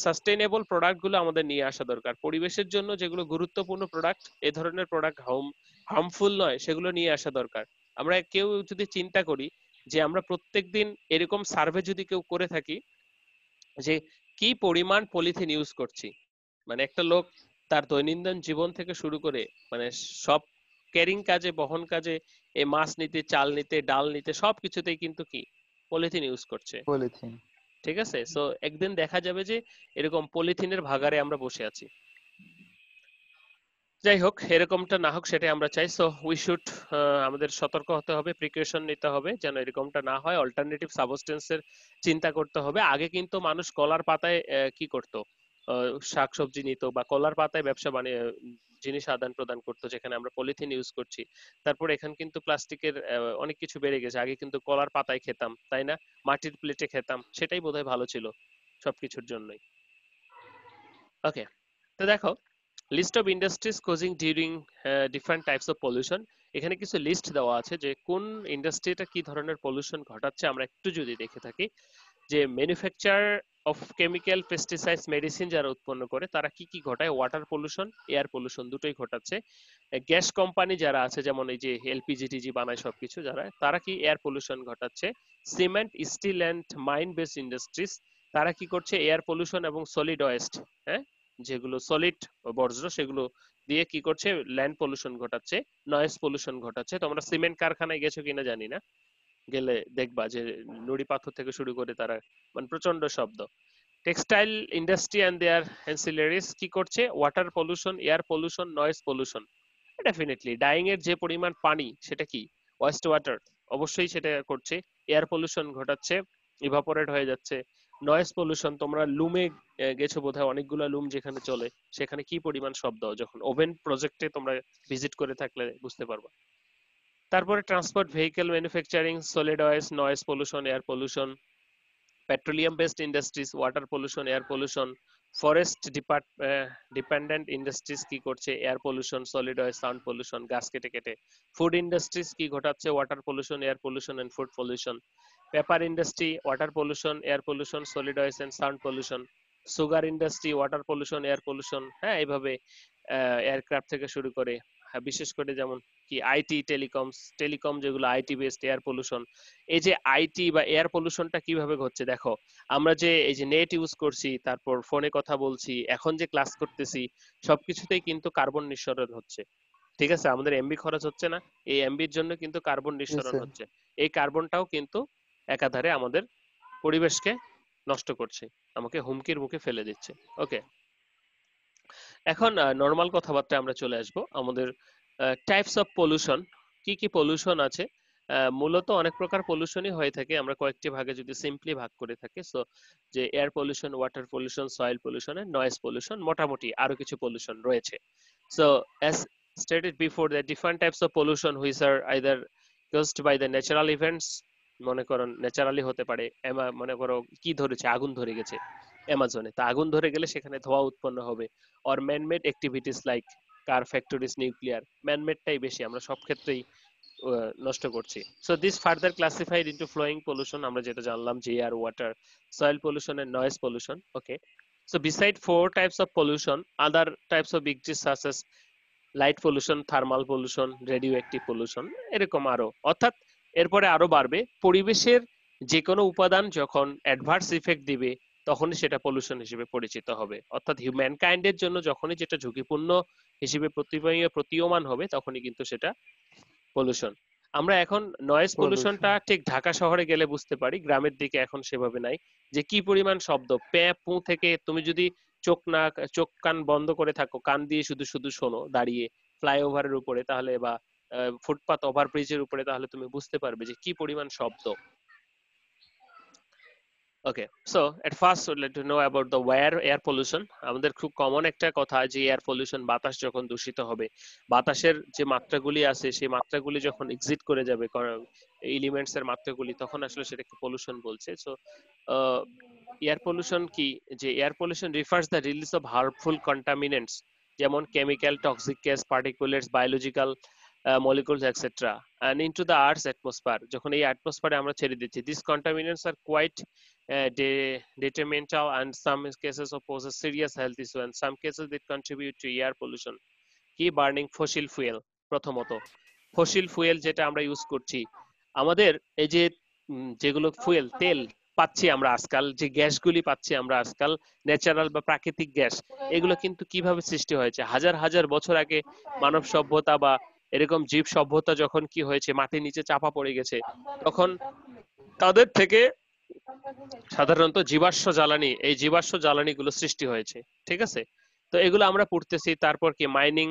সাস্টেইনেবল প্রোডাক্ট গুলো আমাদের নিয়ে আসা দরকার। পরিবেশের জন্য যেগুলো গুরুত্বপূর্ণ প্রোডাক্ট, এই ধরনের প্রোডাক্ট হার্মফুল নয়, সেগুলো নিয়ে আসা দরকার। আমরা কেউ যদি চিন্তা করি যে আমরা প্রত্যেকদিন এরকম সার্ভে যদি কেউ করে থাকি যে কি পরিমাণ পলিথিন ইউজ করছি, মানে একটা লোক তার দৈনন্দিন জীবন থেকে শুরু করে মানে সব ক্যারিং কাজে, বহন কাজে, এই মাছ নিতে, চাল নিতে, ডাল নিতে, সবকিছুতেই কিন্তু কি পলিথিন ইউজ করছে, পলিথিন। ঠিক আছে। সো একদিন দেখা যাবে যে এরকম পলিথিনের ভাগাড়ে আমরা বসে আছি। যাই হোক, এরকমটা না হোক সেটাই আমরা চাই। সো উই শুড, আমাদের সতর্ক হতে হবে, প্রিকশন নিতে হবে যেন এরকমটা না হয়। অল্টারনেটিভ সাবস্টেন্সের চিন্তা করতে হবে। আগে কিন্তু মানুষ কলার পাতায় কি করতো, শাকসবজি নিত বা কলার পাতায় ব্যবসা বানিয়ে জিনিস আদান প্রদান করতো, যেখানে আমরা পলিথিন ইউজ করছি। তারপর এখানে কিন্তু প্লাস্টিকের অনেক কিছু বেড়ে গেছে। আগে কিন্তু কলার পাতায় খেতাম, তাই না, মাটির প্লেটে খেতাম, সেটাই বোধহয় ভালো ছিল সবকিছুর জন্যই। ওকে, তো দেখো, list of industries causing during different types of pollution. এখানে কিছু লিস্ট দেওয়া আছে যে কোন ইন্ডাস্ট্রিটা কি ধরনের পলিউশন ঘটাচ্ছে। আমরা একটু যদি দেখে থাকি যে manufacture of chemical, pesticides, medicine যারা উৎপন্ন করে তারা কি কি ঘটায়, ওয়াটার পলিউশন, এয়ার পলিউশন দুটোই ঘটাচ্ছে। গ্যাস কোম্পানি যারা আছে, যেমন এই যে এলপিজি টিজি বানায় সবকিছু যারা, তারা কি এয়ার পলিউশন ঘটাচ্ছে। Cement, steel and mine based industries, তারা কি করছে, এয়ার পলিউশন এবং সলিড ওয়েস্ট, হ্যাঁ, যেগুলো সলিড বর্জ্য সেগুলো দিয়ে কি করছে, ল্যান্ড পলিউশন ঘটাচ্ছে, নয়েজ পলিউশন ঘটাচ্ছে। তোমরা সিমেন্ট কারখানায় গেছো কিনা জানি না, গেলে দেখবা যে নুড়ি পাথর থেকে শুরু করে তারা মানে প্রচন্ড শব্দ। Textile industry and their ancillaries কি করছে, water pollution, air pollution, noise pollution. Definitely dyeing এর যে পরিমাণ পানি, সেটা কি ওয়েস্ট ওয়াটার, অবশ্যই সেটা করছে। এয়ার পলিউশন ঘটাচ্ছে, ইভাপোরেট হয়ে যাচ্ছে। নয়েজ পলিউশন, তোমরা লুমে গেছো বোধহয়, অনেকগুলো লুম যেখানে চলে, সেখানে কি পরিমাণ শব্দ, যখন ওভেন প্রজেক্টে তোমরা ভিজিট করে থাকলে বুঝতে পারবা। তারপরে transport vehicle manufacturing, solid waste, noise pollution, air pollution. Petroleum based industries, water pollution, air pollution. Forest dependent industries কি করছে, air pollution, solid waste, sound pollution, গাছ কেটে কেটে। ফুড ইন্ডাস্ট্রিজ কি ঘটাচ্ছে, water pollution, air pollution and food pollution. Paper industry, water pollution, air pollution, solid waste and sound pollution. Sugar industry, water pollution, air pollution, হ্যাঁ, এইভাবে aircraft থেকে শুরু করে, হ্যাঁ, বিশেষ করে যেমন কি আইটি, টেলিকম যেগুলো আইটি বেসড, এয়ার পলিউশন। এই যে আইটি বা এয়ার পলিউশনটা কিভাবে ঘটছে দেখো, আমরা যে এই যে নেট ইউজ করছি, তারপর ফোনে কথা বলছি, এখন যে ক্লাস করতেছি, সবকিছুতেই কিন্তু কার্বন নিঃসরণ হচ্ছে, ঠিক আছে। আমাদের এমবি খরচ হচ্ছে না, এই এমবির জন্য কিন্তু কার্বন জি নিঃসরণ স্যার। হচ্ছে। এই কার্বনটাও কিন্তু একাধারে আমাদের পরিবেশকে নষ্ট করছে, আমাকে হুমকির মুখে ফেলে দিচ্ছে। ওকে, এখন নর্মাল কথাবার্তায় আমরা চলে আসব। আমাদের টাইপস অফ পলিউশন, কি কি পলিউশন আছে। মূলত অনেক প্রকার পলিউশনই হয়ে থাকে, আমরা কয়েকটি ভাগে যদি সিম্পলি ভাগ করে থাকি। সো যে air pollution, water pollution, soil pollution and noise pollution, মোটামুটি আরো কিছু পলিউশন রয়েছে। So as stated before, the different types of pollution which are either caused by the natural events, মনে করো ন্যাচারালি হতে পারে, মনে করো কি ধরেছে, আগুন ধরে গেছে অ্যামাজনে, তা আগুন ধরে গেলে সেখানে ধোঁয়া উৎপন্ন হবে। Or manmade activities like car factories, nuclear, ম্যানমেডটাই বেশি, আমরা সব ক্ষেত্রেই নষ্ট করছি। So this further classified into following pollution, আমরা যেটা জানলাম যে air, water, soil pollution and noise pollution. Okay, so beside 4 types of pollution, other types of exist such as light pollution, thermal pollution, radio active pollution, এরকম আরো। অর্থাৎ এরপরে আরো বাড়বে। পরিবেশের যে কোনো উপাদান যখন অ্যাডভার্স ইফেক্ট দিবে তখনই সেটা পলিউশন হিসেবে পরিচিত হবে। অর্থাৎ হিউম্যানকাইন্ডের জন্য যখনই যেটা ঝুঁকিপূর্ণ হিসেবে প্রতীয়মান হবে তখনই কিন্তু সেটা পলিউশন। আমরা এখন নয়েজ পলিউশনটা পলিউশন। ঠিক ঢাকা শহরে গেলে বুঝতে পারি, গ্রামের দিকে এখন সেভাবে নাই। যে কি পরিমাণ শব্দ, প্যাঁ পু থেকে তুমি যদি চোখ কান বন্ধ করে থাকো, কান দিয়ে শুধু শুধু শোনো দাঁড়িয়ে ফ্লাইওভারের উপরে তাহলে, বা ফুটপাথ ওভারব্রিজের উপরে, তাহলে তুমি বুঝতে পারবে যে কি পরিমাণ শব্দ। Okay, so at first let to know about the air pollution. আমাদের খুব কমন একটা কথা যে এয়ার পলিউশন, বাতাস যখন দূষিত হবে, বাতাসের যে মাত্রাগুলি আছে সেই মাত্রাগুলি যখন এক্সিড করে যাবে এলিমেন্টস এর মাত্রাগুলি, তখন আসলে সেটাকে পলিউশন বলছে। সো এয়ার পলিউশন কি, যে air pollution refers the release of harmful contaminants, যেমন chemical, toxic gas, particulates, biological molecules etc. and into the earth's atmosphere, যখন এই অ্যাটমসফিয়ারে আমরা ছেড়ে দিচ্ছি। these contaminants are quite detrimental and some cases of poses serious health issue and some cases that contribute to air pollution. কি burning fossil fuel, প্রথমত fossil fuel যেটা আমরা use করছি, আমাদের এই যে যেগুলো ফুয়েল তেল পাচ্ছি আমরা আজকাল, যে গ্যাসগুলি পাচ্ছি আমরা আজকাল, ন্যাচারাল বা প্রাকৃতিক গ্যাস, এগুলো কিন্তু কিভাবে সৃষ্টি হয়েছে? হাজার হাজার বছর আগে মানব সভ্যতা বা এরকম জীব সভ্যতা যখন কি হয়েছে, মাটির নিচে চাপা পড়ে গেছে, তখন তাদের থেকে সাধারণত জীবাশ্ম জ্বালানি, এই জীবাশ্ম জ্বালানি গুলো সৃষ্টি হয়েছে। ঠিক আছে, তো এগুলো আমরা পড়তেছি। তারপর কি মাইনিং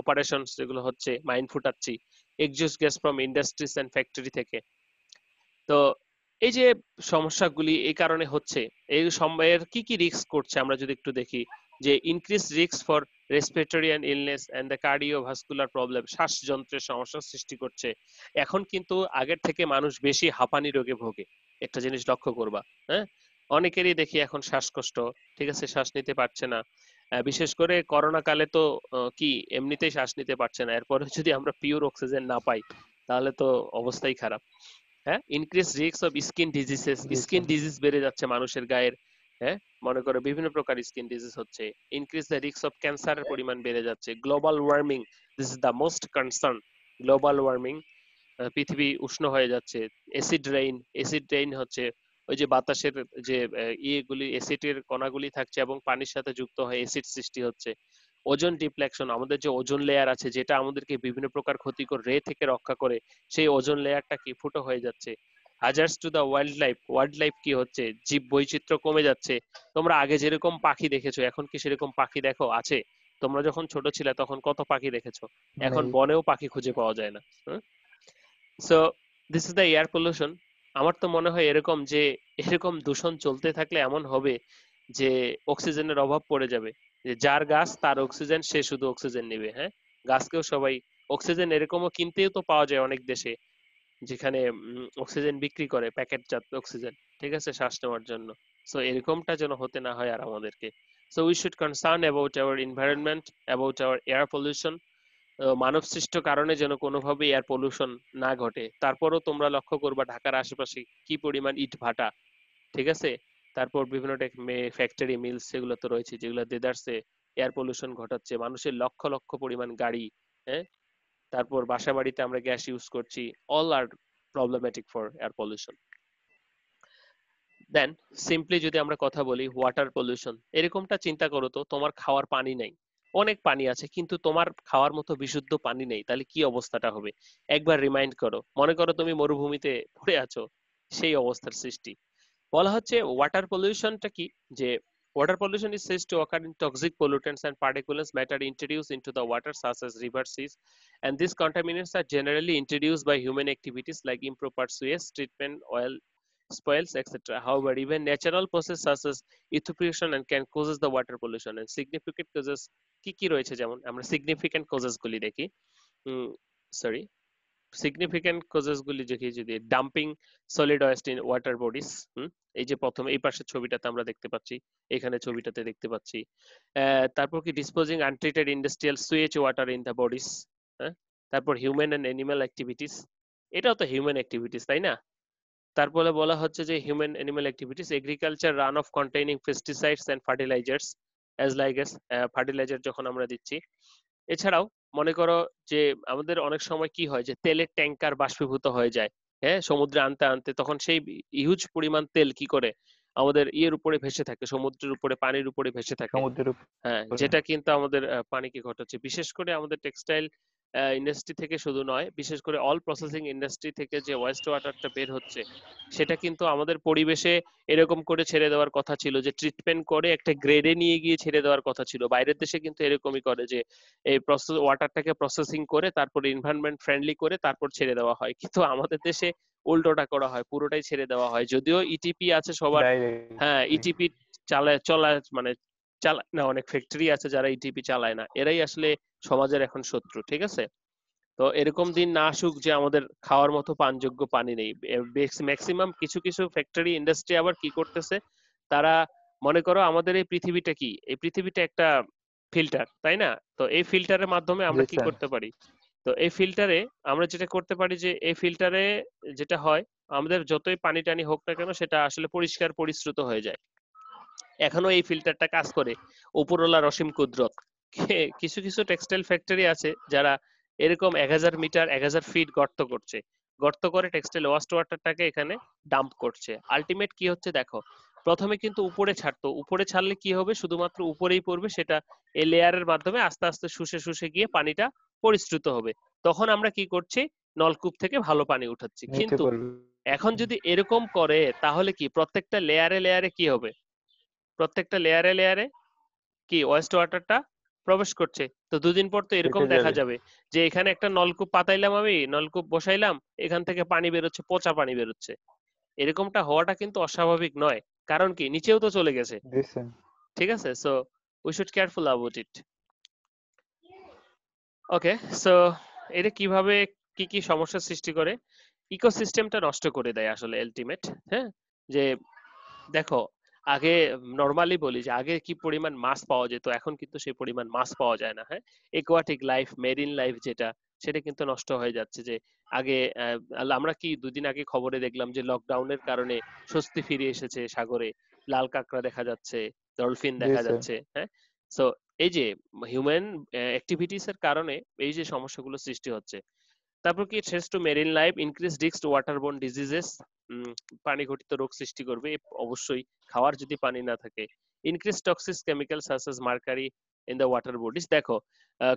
অপারেশন যেগুলো হচ্ছে, মাইন ফুটাচ্ছি, exhaust gas from industries and factory থেকে। তো এই যে সমস্যাগুলি এই কারণে হচ্ছে, এই এর কি কি রিস্ক করছে আমরা যদি একটু দেখি, যে increase risk for respiratory and illness and the cardiovascular problem, শ্বাসযন্ত্রের সমস্যার সৃষ্টি করছে। এখন কিন্তু আগের থেকে মানুষ বেশি হাঁপানি রোগে ভোগে, একটা জিনিস লক্ষ্য করবা। হ্যাঁ, অনেকেরই দেখি এখন শ্বাসকষ্ট, ঠিক আছে, শ্বাস নিতে পারছে না। বিশেষ করে করোনা কালে তো কি এমনিতেই শ্বাস নিতে পারছে না, এরপরে যদি আমরা পিওর অক্সিজেন না পাই তাহলে তো অবস্থাই খারাপ। হ্যাঁ, increase risk of skin diseases, skin disease বেড়ে যাচ্ছে মানুষের গায়ের। হ্যাঁ, মনে করো বিভিন্ন প্রকার স্কিন ডিজিজ হচ্ছে। ইনক্রিজ দ্য রিস্ক অফ ক্যান্সারের পরিমাণ বেড়ে যাচ্ছে। Global warming, this is the most concern. Global warming, পৃথিবী উষ্ণ হয়ে যাচ্ছে। অ্যাসিড রেইন হচ্ছে ওই যে বাতাসের যে ইয়েগুলি, অ্যাসিডের কণাগুলি থাকছে এবং পানির সাথে যুক্ত হয়ে অ্যাসিড সৃষ্টি হচ্ছে। ওজোন ডিপ্লেকশন, আমাদের যে ওজোন লেয়ার আছে যেটা আমাদেরকে বিভিন্ন প্রকার ক্ষতিকর রে থেকে রক্ষা করে, সেই ওজোন লেয়ারটা কি ফুটো হয়ে যাচ্ছে। হাজার্স টু দা ওয়াইল্ড লাইফ কি হচ্ছে, জীব বৈচিত্র্য কমে যাচ্ছে। তোমরা আগে যেরকম পাখি দেখেছো এখন কি সেরকম পাখি দেখো আছে? তোমরা যখন ছোট ছিলে তখন কত পাখি দেখেছো, এখন নেই। বনেও পাখি খুঁজে পাওয়া যায় না। So this is the air pollution. আমার তো মনে হয় এরকম যে এরকম দূষণ চলতে থাকলে এমন হবে যে অক্সিজেনের অভাব পড়ে যাবে, যে যার গাছ তার অক্সিজেন, সে শুধু অক্সিজেন নেবে। হ্যাঁ, গাছকেও সবাই অক্সিজেন এরকমও কিনতেও তো পাওয়া যায় অনেক দেশে, যেখানে অক্সিজেন বিক্রি করে, প্যাকেটজাত অক্সিজেন, ঠিক আছে, শ্বাস নেওয়ার জন্য। সো এরকমটা যেন হতে না হয় আর আমাদেরকে। So we should concern about our environment, about our air pollution. মানব সৃষ্ট কারণে যেন কোনোভাবে এয়ার পলিউশন না ঘটে। তারপরও তোমরা লক্ষ্য করবা ঢাকার আশেপাশে কি পরিমাণ ইট ভাটা, ঠিক আছে, তারপর বিভিন্ন ফ্যাক্টরি মিলস সেগুলো তো রয়েছে যেগুলো দেদারসে এয়ার পলিউশন ঘটাচ্ছে। মানুষের লক্ষ লক্ষ পরিমাণ গাড়ি, হ্যাঁ, তারপর বাসা বাড়িতে আমরা গ্যাস ইউজ করছি, all are problematic for air pollution. Then simply যদি আমরা কথা বলি ওয়াটার পলিউশন, এরকমটা চিন্তা করো তো, তোমার খাওয়ার পানি নেই, অনেক পানি আছে কিন্তু তোমার খাওয়ার মতো বিশুদ্ধ পানি নেই, তাহলে কি অবস্থাটা হবে? একবার রিমাইন্ড করো, মনে করো তুমি মরুভূমিতে পড়ে আছো, সেই অবস্থার সৃষ্টি। বলা হচ্ছে ওয়াটার পলিউশনটা কি, যে water pollution is said to occur in toxic pollutants and particulate matter introduced into the water such as rivers, seas, and these contaminants are generally introduced by human activities like improper sewage treatment, oil spoils etc. However, even natural processes such as eutrophication and can causes the water pollution and significant causes কি কি রয়েছে, যেমন আমরা significant causes গুলি দেখি। Sorry, significant causes গুলি দেখি যদি, dumping solid waste in water bodies, এই যে প্রথম এই পাশের ছবিটাতে আমরা দেখতে পাচ্ছি, এখানে ছবিটাতে দেখতে পাচ্ছি। তারপর কি disposing untreated industrial Suez water in the bodies. হ্যাঁ, তারপর হিউম্যান এন্ড অ্যানিমাল অ্যাক্টিভিটিস, এটাও তো হিউম্যান অ্যাক্টিভিটিস তাই না? তারপরে বলা হচ্ছে যে human animal activities, agriculture run off containing pesticides and fertilizers, as like as fertilizer যখন আমরা দিচ্ছি, এছাড়াও মনে করো যে আমাদের অনেক সময় কি হয় যে তেলের ট্যাঙ্কার বাষ্পীভূত হয়ে যায়, হ্যাঁ, সমুদ্রে আনতে আনতে তখন সেই হিউজ পরিমাণ তেল কি করে আমাদের ইয়ের উপরে ভেসে থাকে, সমুদ্রের উপরে পানির উপরে ভেসে থাকে। সমুদ্রের হ্যাঁ, উপরে। যেটা কিন্তু আমাদের পানিকে ঘটাচ্ছে, বিশেষ করে আমাদের টেক্সটাইল ইন্ডাস্ট্রি থেকে শুধু নয়, বিশেষ করে অল প্রসেসিং ইন্ডাস্ট্রি থেকে যে ওয়েস্ট ওয়াটারটা বের হচ্ছে সেটা কিন্তু আমাদের পরিবেশে এরকম করে ছেড়ে দেওয়ার কথা ছিল, যে ট্রিটমেন্ট করে একটা গ্রেডে নিয়ে গিয়ে ছেড়ে দেওয়ার কথা ছিল। বাইরের দেশে কিন্তু এরকমই করে যে এই প্রসেস ওয়াটারটাকে প্রসেসিং করে তারপর এনভায়রনমেন্ট ফ্রেন্ডলি করে তারপর ছেড়ে দেওয়া হয়, কিন্তু আমাদের দেশে উল্টোটা করা হয়, পুরোটাই ছেড়ে দেওয়া হয়। যদিও ইটিপি আছে সবার, হ্যাঁ, ডাইরেক্টলি। ইটিপি চলা মানে চালায় না, অনেক ফ্যাক্টরি আছে যারা ইটিপি চালায় না, এরাই আসলে সমাজের এখন শত্রু, ঠিক আছে? তো এরকম দিন না আসুক যে আমাদের খাওয়ার মতো পানযোগ্য পানি নেই। ম্যাক্সিমাম কিছু কিছু ফ্যাক্টরি ইন্ডাস্ট্রি আবার কি করতেছে, তারা মনে করো আমাদের এই পৃথিবীটা কি, এই পৃথিবীটা একটা ফিল্টার, তাই না? তো এই ফিল্টারের মাধ্যমে জি আমরা কি স্যার। করতে পারি, তো এই ফিল্টারে আমরা যেটা করতে পারি যে এই ফিল্টারে যেটা হয়, আমাদের যতই পানি টানি হোক না কেন সেটা আসলে পরিষ্কার পরিশ্রুত হয়ে যায়। এখনো এই ফিল্টারটা কাজ করে, উপরওয়ালার অসীম কুদরত। কিছু কিছু টেক্সটাইল ফ্যাক্টরি আছে যারা এরকম 1000 মিটার 1000 ফিট গর্ত করছে, গর্ত করে টেক্সটাইল ওয়াস্ট ওয়াটারটাকে এখানে ডাম্প করছে। আলটিমেট কি হচ্ছে দেখো, প্রথমে কিন্তু উপরে ছাড়তো, উপরে ছাড়লে কি হবে, শুধুমাত্র উপরেই পড়বে, সেটা এই লেয়ারের মাধ্যমে আস্তে আস্তে শুষে শুষে গিয়ে পানিটা পরিশ্রুত হবে। তখন আমরা কি করছি, নলকূপ থেকে ভালো পানি উঠাচ্ছি। নিচে কিন্তু পড়বে। এখন যদি এরকম করে তাহলে কি প্রত্যেকটা লেয়ারে লেয়ারে কি হবে, প্রত্যেকটা লেয়ারে লেয়ারে কি ওয়েস্ট ওয়াটারটা প্রবেশ করছে। তো দুদিন পর তো এরকম থেকে দেখা যাবে। যাবে যে এখানে একটা নলকূপ পাতাইলাম, আমি নলকূপ বসাইলাম, এখান থেকে পানি বেরোচ্ছে, পচা পানি বেরোচ্ছে। এরকমটা হওয়াটা কিন্তু অস্বাভাবিক নয়, কারণ কি নিচেও তো চলে গেছে, জি স্যার। ঠিক আছে? So we should careful about it. Okay, so এটা কিভাবে কি কি সমস্যার সৃষ্টি করে, ইকোসিস্টেমটা নষ্ট করে দেয় আসলে আলটিমেট। হ্যাঁ, যে দেখো, আগে নর্মালি বলি যে আগে কি পরিমাণ মাছ পাওয়া যেত, এখন কিন্তু সেই পরিমাণ মাছ পাওয়া যায় না। হ্যাঁ, একুয়াটিক লাইফ, মেরিন লাইফ যেটা, সেটা কিন্তু নষ্ট হয়ে যাচ্ছে। যে আগে আমরা কি দুদিন আগে খবরে দেখলাম যে লকডাউনের কারণে স্বস্তি ফিরে এসেছে সাগরে, লাল কাঁকড়া দেখা যাচ্ছে, ডলফিন জি দেখা স্যার। যাচ্ছে। হ্যাঁ, সো এই যে হিউম্যান অ্যাক্টিভিটিস এর কারণে এই যে সমস্যাগুলো সৃষ্টি হচ্ছে। তারপর কি threats two marine life, increase risk two ওয়াটারবোর্ন diseases, পানি ঘটিত রোগ সৃষ্টি করবে অবশ্যই খাওয়ার যদি পানি না থাকে। Increase toxic chemical such as mercury in the water bodies. দেখো,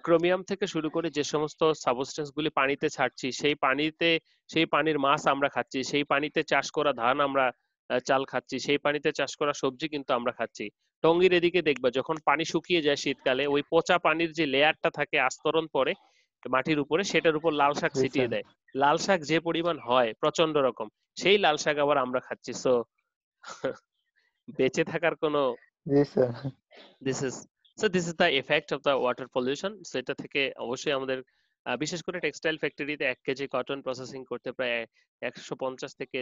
ক্রোমিয়াম থেকে শুরু করে যে সমস্ত সাবস্টেন্স গুলি পানিতে ছাড়ছি, সেই পানিতে, সেই পানির মাছ আমরা খাচ্ছি, সেই পানিতে চাষ করা ধান আমরা চাল খাচ্ছি, সেই পানিতে চাষ করা সবজি কিন্তু আমরা খাচ্ছি। টঙ্গীর এদিকে দেখবা যখন পানি শুকিয়ে যায় শীতকালে, ওই পচা পানির যে লেয়ারটা থাকে আস্তরণ পরে মাটির উপরে, সেটার উপর লাল শাক জি স্যার। ছিটিয়ে দেয়। লাল শাক যে পরিমাণ হয় প্রচন্ড রকম, সেই লাল শাক আবার আমরা খাচ্ছি। সো বেঁচে থাকার কোনো, জি sir. This is this is the effect of the water pollution. সেটা থেকে অবশ্যই আমাদের বিশেষ করে টেক্সটাইল ফ্যাক্টরিতে 1 কেজি কটন প্রসেসিং করতে প্রায় 150 থেকে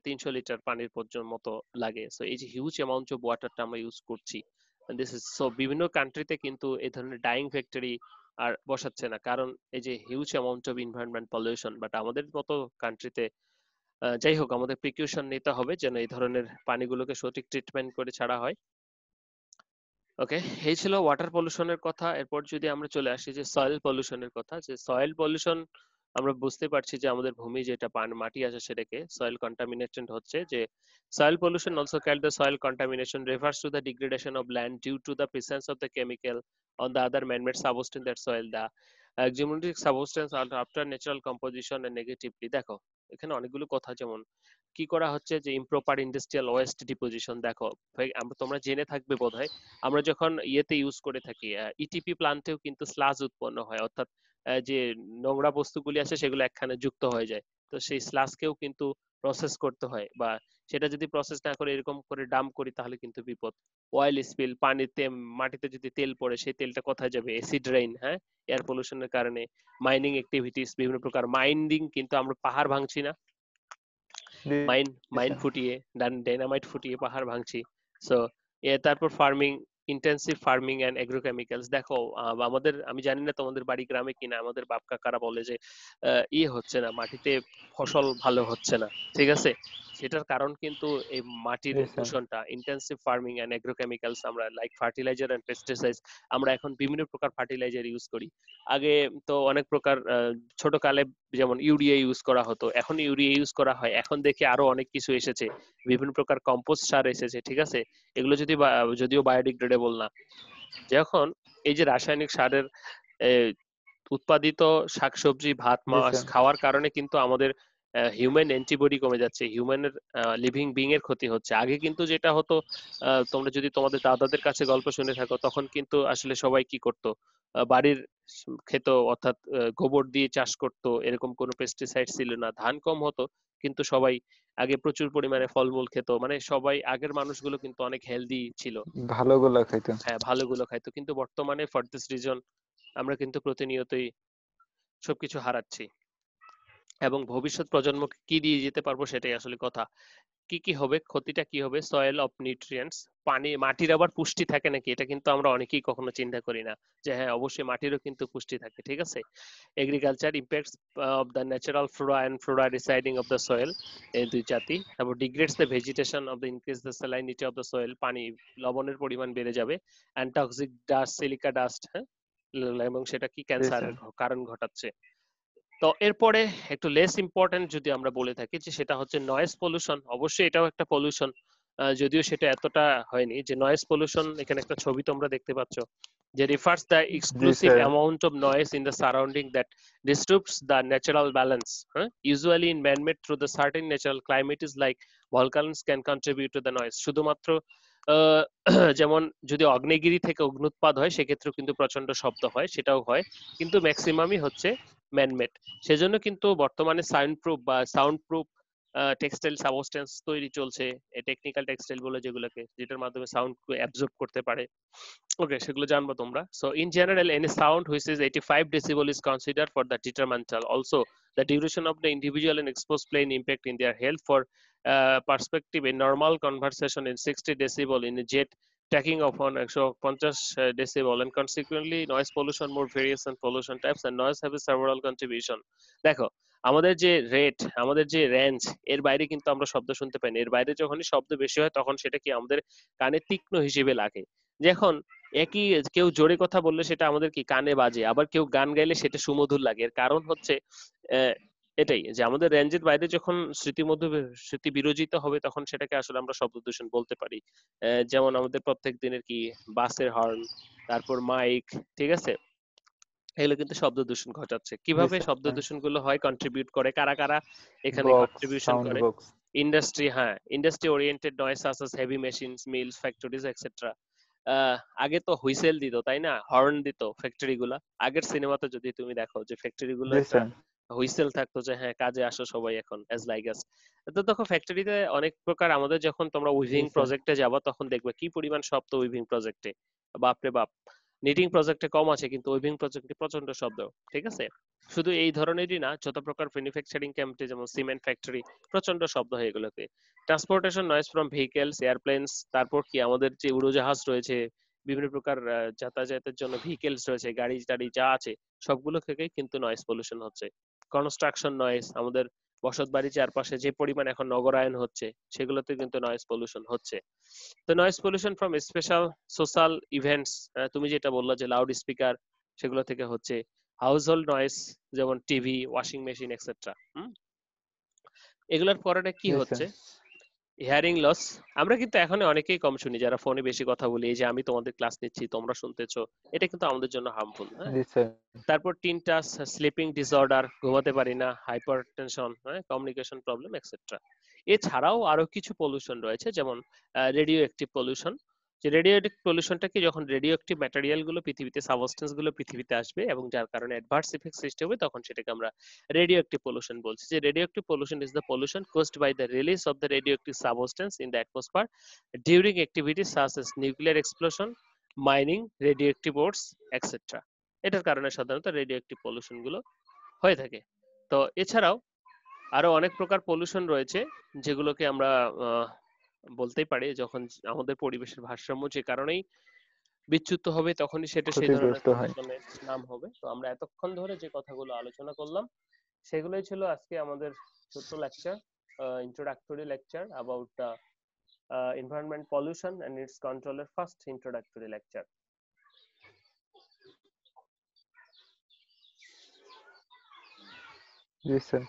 300 লিটার পানির পর্যন্ত মতো লাগে। সো এই যে হিউজ অ্যামাউন্ট অফ ওয়াটারটা আমরা ইউজ করছি, দিস ইজ সো, বিভিন্ন কান্ট্রিতে কিন্তু এই ধরনের ডাইং ফ্যাক্টরি আর বসাচ্ছে না, কারণ এই যে huge amount of environment pollution. But আমাদের মতো কান্ট্রিতে যাই হোক, আমাদের প্রিকশন নিতে হবে যেন এই ধরনের পানিগুলোকে সঠিক ট্রিটমেন্ট করে ছাড়া হয়। ওকে, এই ছিল ওয়াটার পলিউশনের কথা। এরপর যদি আমরা চলে আসি যে সয়েল পলিউশনের কথা, যে সয়েল পলিউশন আমরা বুঝতে পারছি যে আমাদের ভূমি যেটা মাটি আছে সেটাকে সয়েল কন্টামিনেটেড হচ্ছে। যে soil pollution also called the soil contamination refers to the degradation of land due to the presence of the chemical on the other man-made substance in that soil. The genetic substance are after natural composition and negatively, দেখো এখানে অনেকগুলো কথা, যেমন কি করা হচ্ছে যে improper industrial waste deposition. দেখো ভাই, আমরা তোমরা জেনে থাকবে বোধহয়, আমরা যখন ইয়েতে ইউজ করে থাকি, ইটিপি প্লান্টেও কিন্তু স্লাজ উৎপন্ন হয়, অর্থাৎ যে নোংরা বস্তুগুলি আছে সেগুলো একখানে যুক্ত হয়ে যায়। তো সেই স্লাজকেও কিন্তু প্রসেস করতে হয়, বা সেটা যদি প্রসেস না করে এরকম করে ডাম্প করি তাহলে কিন্তু বিপদ। অয়েল স্পিল, পানিতে মাটিতে যদি তেল পড়ে সেই তেলটা কোথায় যাবে, অ্যাসিড রেইন, হ্যাঁ, এয়ার পলিউশনের কারণে। মাইনিং অ্যাক্টিভিটিস, বিভিন্ন প্রকার মাইনিং, কিন্তু আমরা পাহাড় ভাঙছি না, জি মাইন মাইন স্যার। ফুটিয়ে, ডাইনামাইট ফুটিয়ে পাহাড় ভাঙছি। সো তারপর ফার্মিং, ইন্টেন্সিভ ফার্মিং এন্ড এগ্রোকেমিক্যালস। দেখো আমাদের, আমি জানি না তোমাদের বাড়ি গ্রামে কিনা, আমাদের বাপ কাকারা বলে যে ইয়ে হচ্ছে না, মাটিতে ফসল ভালো হচ্ছে না, ঠিক আছে? সেটার কারণ কিন্তু এই মাটির জি স্যার। দূষণটা, ইন্টেন্সিভ ফার্মিং এন্ড এগ্রোকেমিক্যালস, আমরা লাইক ফার্টিলাইজার এন্ড পেস্টিসাইডস, আমরা এখন বিভিন্ন প্রকার ফার্টিলাইজার ইউজ করি। আগে তো অনেক প্রকার ছোট কালে যেমন ইউরিয়া ইউজ করা হতো, এখন ইউরিয়া ইউজ করা হয়, এখন দেখি আরো অনেক কিছু এসেছে, বিভিন্ন প্রকার কম্পোস্ট সার এসেছে, ঠিক আছে? এগুলো যদিও বায়োডিগ্রেডেবল না। যখন এই যে রাসায়নিক সারের উৎপাদিত শাকসবজি, ভাত, জি মাছ স্যার। খাওয়ার কারণে কিন্তু আমাদের হিউম্যান অ্যান্টিবডি কমে যাচ্ছে, হিউম্যানের লিভিং বিং এর ক্ষতি হচ্ছে। আগে কিন্তু যেটা হতো, তোমরা যদি তোমাদের দাদাদের কাছে গল্প শুনে থাকো, তখন কিন্তু আসলে সবাই কি করতো, বাড়ির খেত, অর্থাৎ গোবর দিয়ে চাষ করতো, এরকম কোনো পেস্টিসাইড ছিল না, ধান কম হতো, কিন্তু সবাই আগে প্রচুর পরিমাণে ফলমূল খেত, মানে সবাই আগের মানুষগুলো কিন্তু অনেক হেলদি ছিল। ভালোগুলা খাইতো। হ্যাঁ, ভালোগুলো খাইতো, কিন্তু বর্তমানে ফর দিস রিজন আমরা কিন্তু প্রতিনিয়তই সবকিছু হারাচ্ছি, এবং ভবিষ্যৎ প্রজন্মকে কি দিয়ে যেতে পারবো সেটাই আসলে কথা। কি কি হবে, ক্ষতিটা কি হবে? সয়েল অফ নিউট্রিয়েন্টস, পানি, মাটির আবার পুষ্টি থাকে নাকি, এটা কিন্তু আমরা অনেকেই কখনো চিন্তা করি না, যে হ্যাঁ অবশ্যই মাটিরও কিন্তু পুষ্টি থাকে, ঠিক আছে? Agriculture impacts of the natural flora and flora residing of the soil, এই দুই জাতি। তারপর degrades the vegetation of the increase the salinity of the soil, পানি লবণের পরিমাণ বেড়ে যাবে, and toxic dust, silica dust, হ্যাঁ, এবং সেটা কি জি ক্যান্সারের স্যার। কারণ ঘটাচ্ছে। তো এরপরে একটু লেস ইম্পর্টেন্ট যদি আমরা বলে থাকি, যে সেটা হচ্ছে নয়েজ পলিউশন। অবশ্যই এটাও একটা পলিউশন, যদিও সেটা এতটা হয়নি। যে নয়েজ পলিউশন, এখানে একটা ছবি তোমরা দেখতে পাচ্ছ, যে রিফার্স দ্য জি exclusive sir. Amount of noise in the surrounding that disturbs the natural balance, usually in man-made through the certain natural climate is like volcanoes can contribute to the noise। শুধুমাত্র আহ, যেমন যদি অগ্নেয়গিরি থেকে অগ্নুৎপাত হয়, সেক্ষেত্রেও কিন্তু প্রচন্ড শব্দ হয়, সেটাও হয়, কিন্তু ম্যাক্সিমামই হচ্ছে ম্যানমেড। সেজন্য কিন্তু বর্তমানে সাউন্ড প্রুফ বা সাউন্ড প্রুফ টেক্সটাইল সাবস্টেন্স তৈরি চলছে, টেকনিক্যাল টেক্সটাইল বলে যেগুলোকে, যেটার মাধ্যমে সাউন্ড অ্যাবজর্ব করতে পারে। ওকে, সেগুলো জানবো তোমরা। So in general any sound which is 85 decibel is considered for the detrimental। Also the duration of the individual and exposed play an impact in their health. For perspective, a normal conversation in 60 decibel in a jet taking off on 150 decibel, and consequently noise pollution, more various and pollution types, and noise have a several contribution। দেখো, আমাদের যে rate, আমাদের যে range, এর বাইরে কিন্তু আমরা শব্দ শুনতে পাই না। এর বাইরে যখনই শব্দ বেশি হয়, তখন সেটা কি আমাদের কানে তীক্ষ্ণ হিসেবে লাগে। যখন একই কেউ জোরে কথা বললে সেটা আমাদের কি কানে বাজে, আবার কেউ গান গাইলে সেটা সুমধুর লাগে। এর কারণ হচ্ছে আহ, এটাই, যে আমাদের রেঞ্জের বাইরে যখন স্মৃতি বিরোচিত হবে, তখন সেটাকে আসলে আমরা শব্দ দূষণ বলতে পারি। যেমন আমাদের প্রত্যেক দিনের কি বাসের হর্ন, তারপর মাইক, ঠিক আছে, এগুলো কিন্তু শব্দ দূষণ ঘটাচ্ছে। জি কিভাবে শব্দ স্যার। দূষণ গুলো হয়, কন্ট্রিবিউট করে কারা কারা এখানে বক্স, কন্ট্রিবিউশন সাউন্ড করে? বক্স। ইন্ডাস্ট্রি, হ্যাঁ, industry oriented noise such heavy machines, mills, factories etcetera. আগে তো হুইসেল দিত, তাই না, হর্ন দিত ফ্যাক্টরি গুলা। আগের সিনেমাতে যদি তুমি দেখো, যে ফ্যাক্টরি গুলো জি একটা স্যার। হুইসেল থাকতো, যে হ্যাঁ কাজে আসো সবাই এখন, অ্যাজ লাইক আস। তো দেখো ফ্যাক্টরিতে অনেক প্রকার, আমাদের যখন তোমরা জি উইভিং স্যার। প্রজেক্টে যাবা, তখন দেখবে কি পরিমাণ শব্দ উইভিং প্রজেক্টে, বাপরে বাপ। নিটিং প্রজেক্টে কম আছে, কিন্তু উইভিং প্রজেক্টে প্রচন্ড শব্দ, ঠিক আছে? শুধু এই ধরনেরই না, যত প্রকার ম্যানুফ্যাকচারিং ক্যাম্পে, যেমন সিমেন্ট ফ্যাক্টরি, প্রচন্ড শব্দ হয় এগুলোতে। ট্রান্সপোর্টেশন নয়েজ ফ্রম ভেহিকেলস, এয়ারপ্লেনস, তারপর কি আমাদের যে উড়োজাহাজ রয়েছে, বিভিন্ন প্রকার যাতায়াতের জন্য ভেহিকেলস রয়েছে, গাড়ি টাড়ি যা আছে, সবগুলো থেকেই কিন্তু নয়েজ পলিউশন হচ্ছে। কনস্ট্রাকশন নয়েজ, আমাদের বসত বাড়ির চারপাশে যে পরিমাণ এখন নগরায়ন হচ্ছে, সেগুলোতে কিন্তু নয়েজ পলিউশন হচ্ছে। তো noise pollution from special social events, তুমি যেটা বললা যে লাউড স্পিকার, সেগুলো থেকে হচ্ছে। হাউস হোল্ড নয়েজ, যেমন টিভি, ওয়াশিং মেশিন এক্সেট্রা। এগুলোর পরে কি জি স্যার। হচ্ছে? Hearing loss. আমরা কিন্তু এখন অনেকেই কম শুনি, যারা ফোনে বেশি কথা বলি, এই যে আমি তোমাদের ক্লাস নিচ্ছি, তোমরা শুনতেছো, এটা কিন্তু আমাদের জন্য হার্মফুল, হ্যাঁ। জি স্যার। তারপর টিনটাস, স্লিপিং ডিসঅর্ডার, ঘুমাতে পারি না, হাইপার টেনশন, হ্যাঁ, কমিউনিকেশন প্রবলেম এক্সেট্রা। এছাড়াও আরো কিছু পলিউশন রয়েছে, যেমন রেডিও অ্যাক্টিভ পলিউশন। যে রেডিও অ্যাক্টিভ পলিউশনটা কি, যখন রেডিও অ্যাক্টিভ ম্যাটেরিয়াল গুলো পৃথিবীতে, সাবস্টেন্স গুলো পৃথিবীতে আসবে, এবং যার কারণে অ্যাডভার্স ইফেক্ট সৃষ্টি হবে, তখন সেটাকে আমরা রেডিও অ্যাক্টিভ পলিউশন বলছি। যে radio active pollution is the pollution caused by the release of the radioactive substance in the atmosphere during activities such as nuclear explosion, mining, radioactive ores, etc. এটার কারণে সাধারণত রেডিও অ্যাক্টিভ পলিউশন গুলো হয়ে থাকে। তো এছাড়াও আরো অনেক প্রকার পলিউশন রয়েছে, যেগুলোকে আমরা আহ, বলতেই পারি, যখন আমাদের পরিবেশের ভারসাম্য যে কারণেই বিচ্যুত হবে, তখনই সেটা সেই ধরনের ক্ষতিগ্রস্ত হয়। পলিউশনের নাম হবে। তো আমরা এতক্ষণ ধরে যে কথাগুলো আলোচনা করলাম, সেগুলোই ছিল আজকে আমাদের ছোট্ট lecture. introductory lecture about environment pollution and its control first introductory lecture. Yes, sir.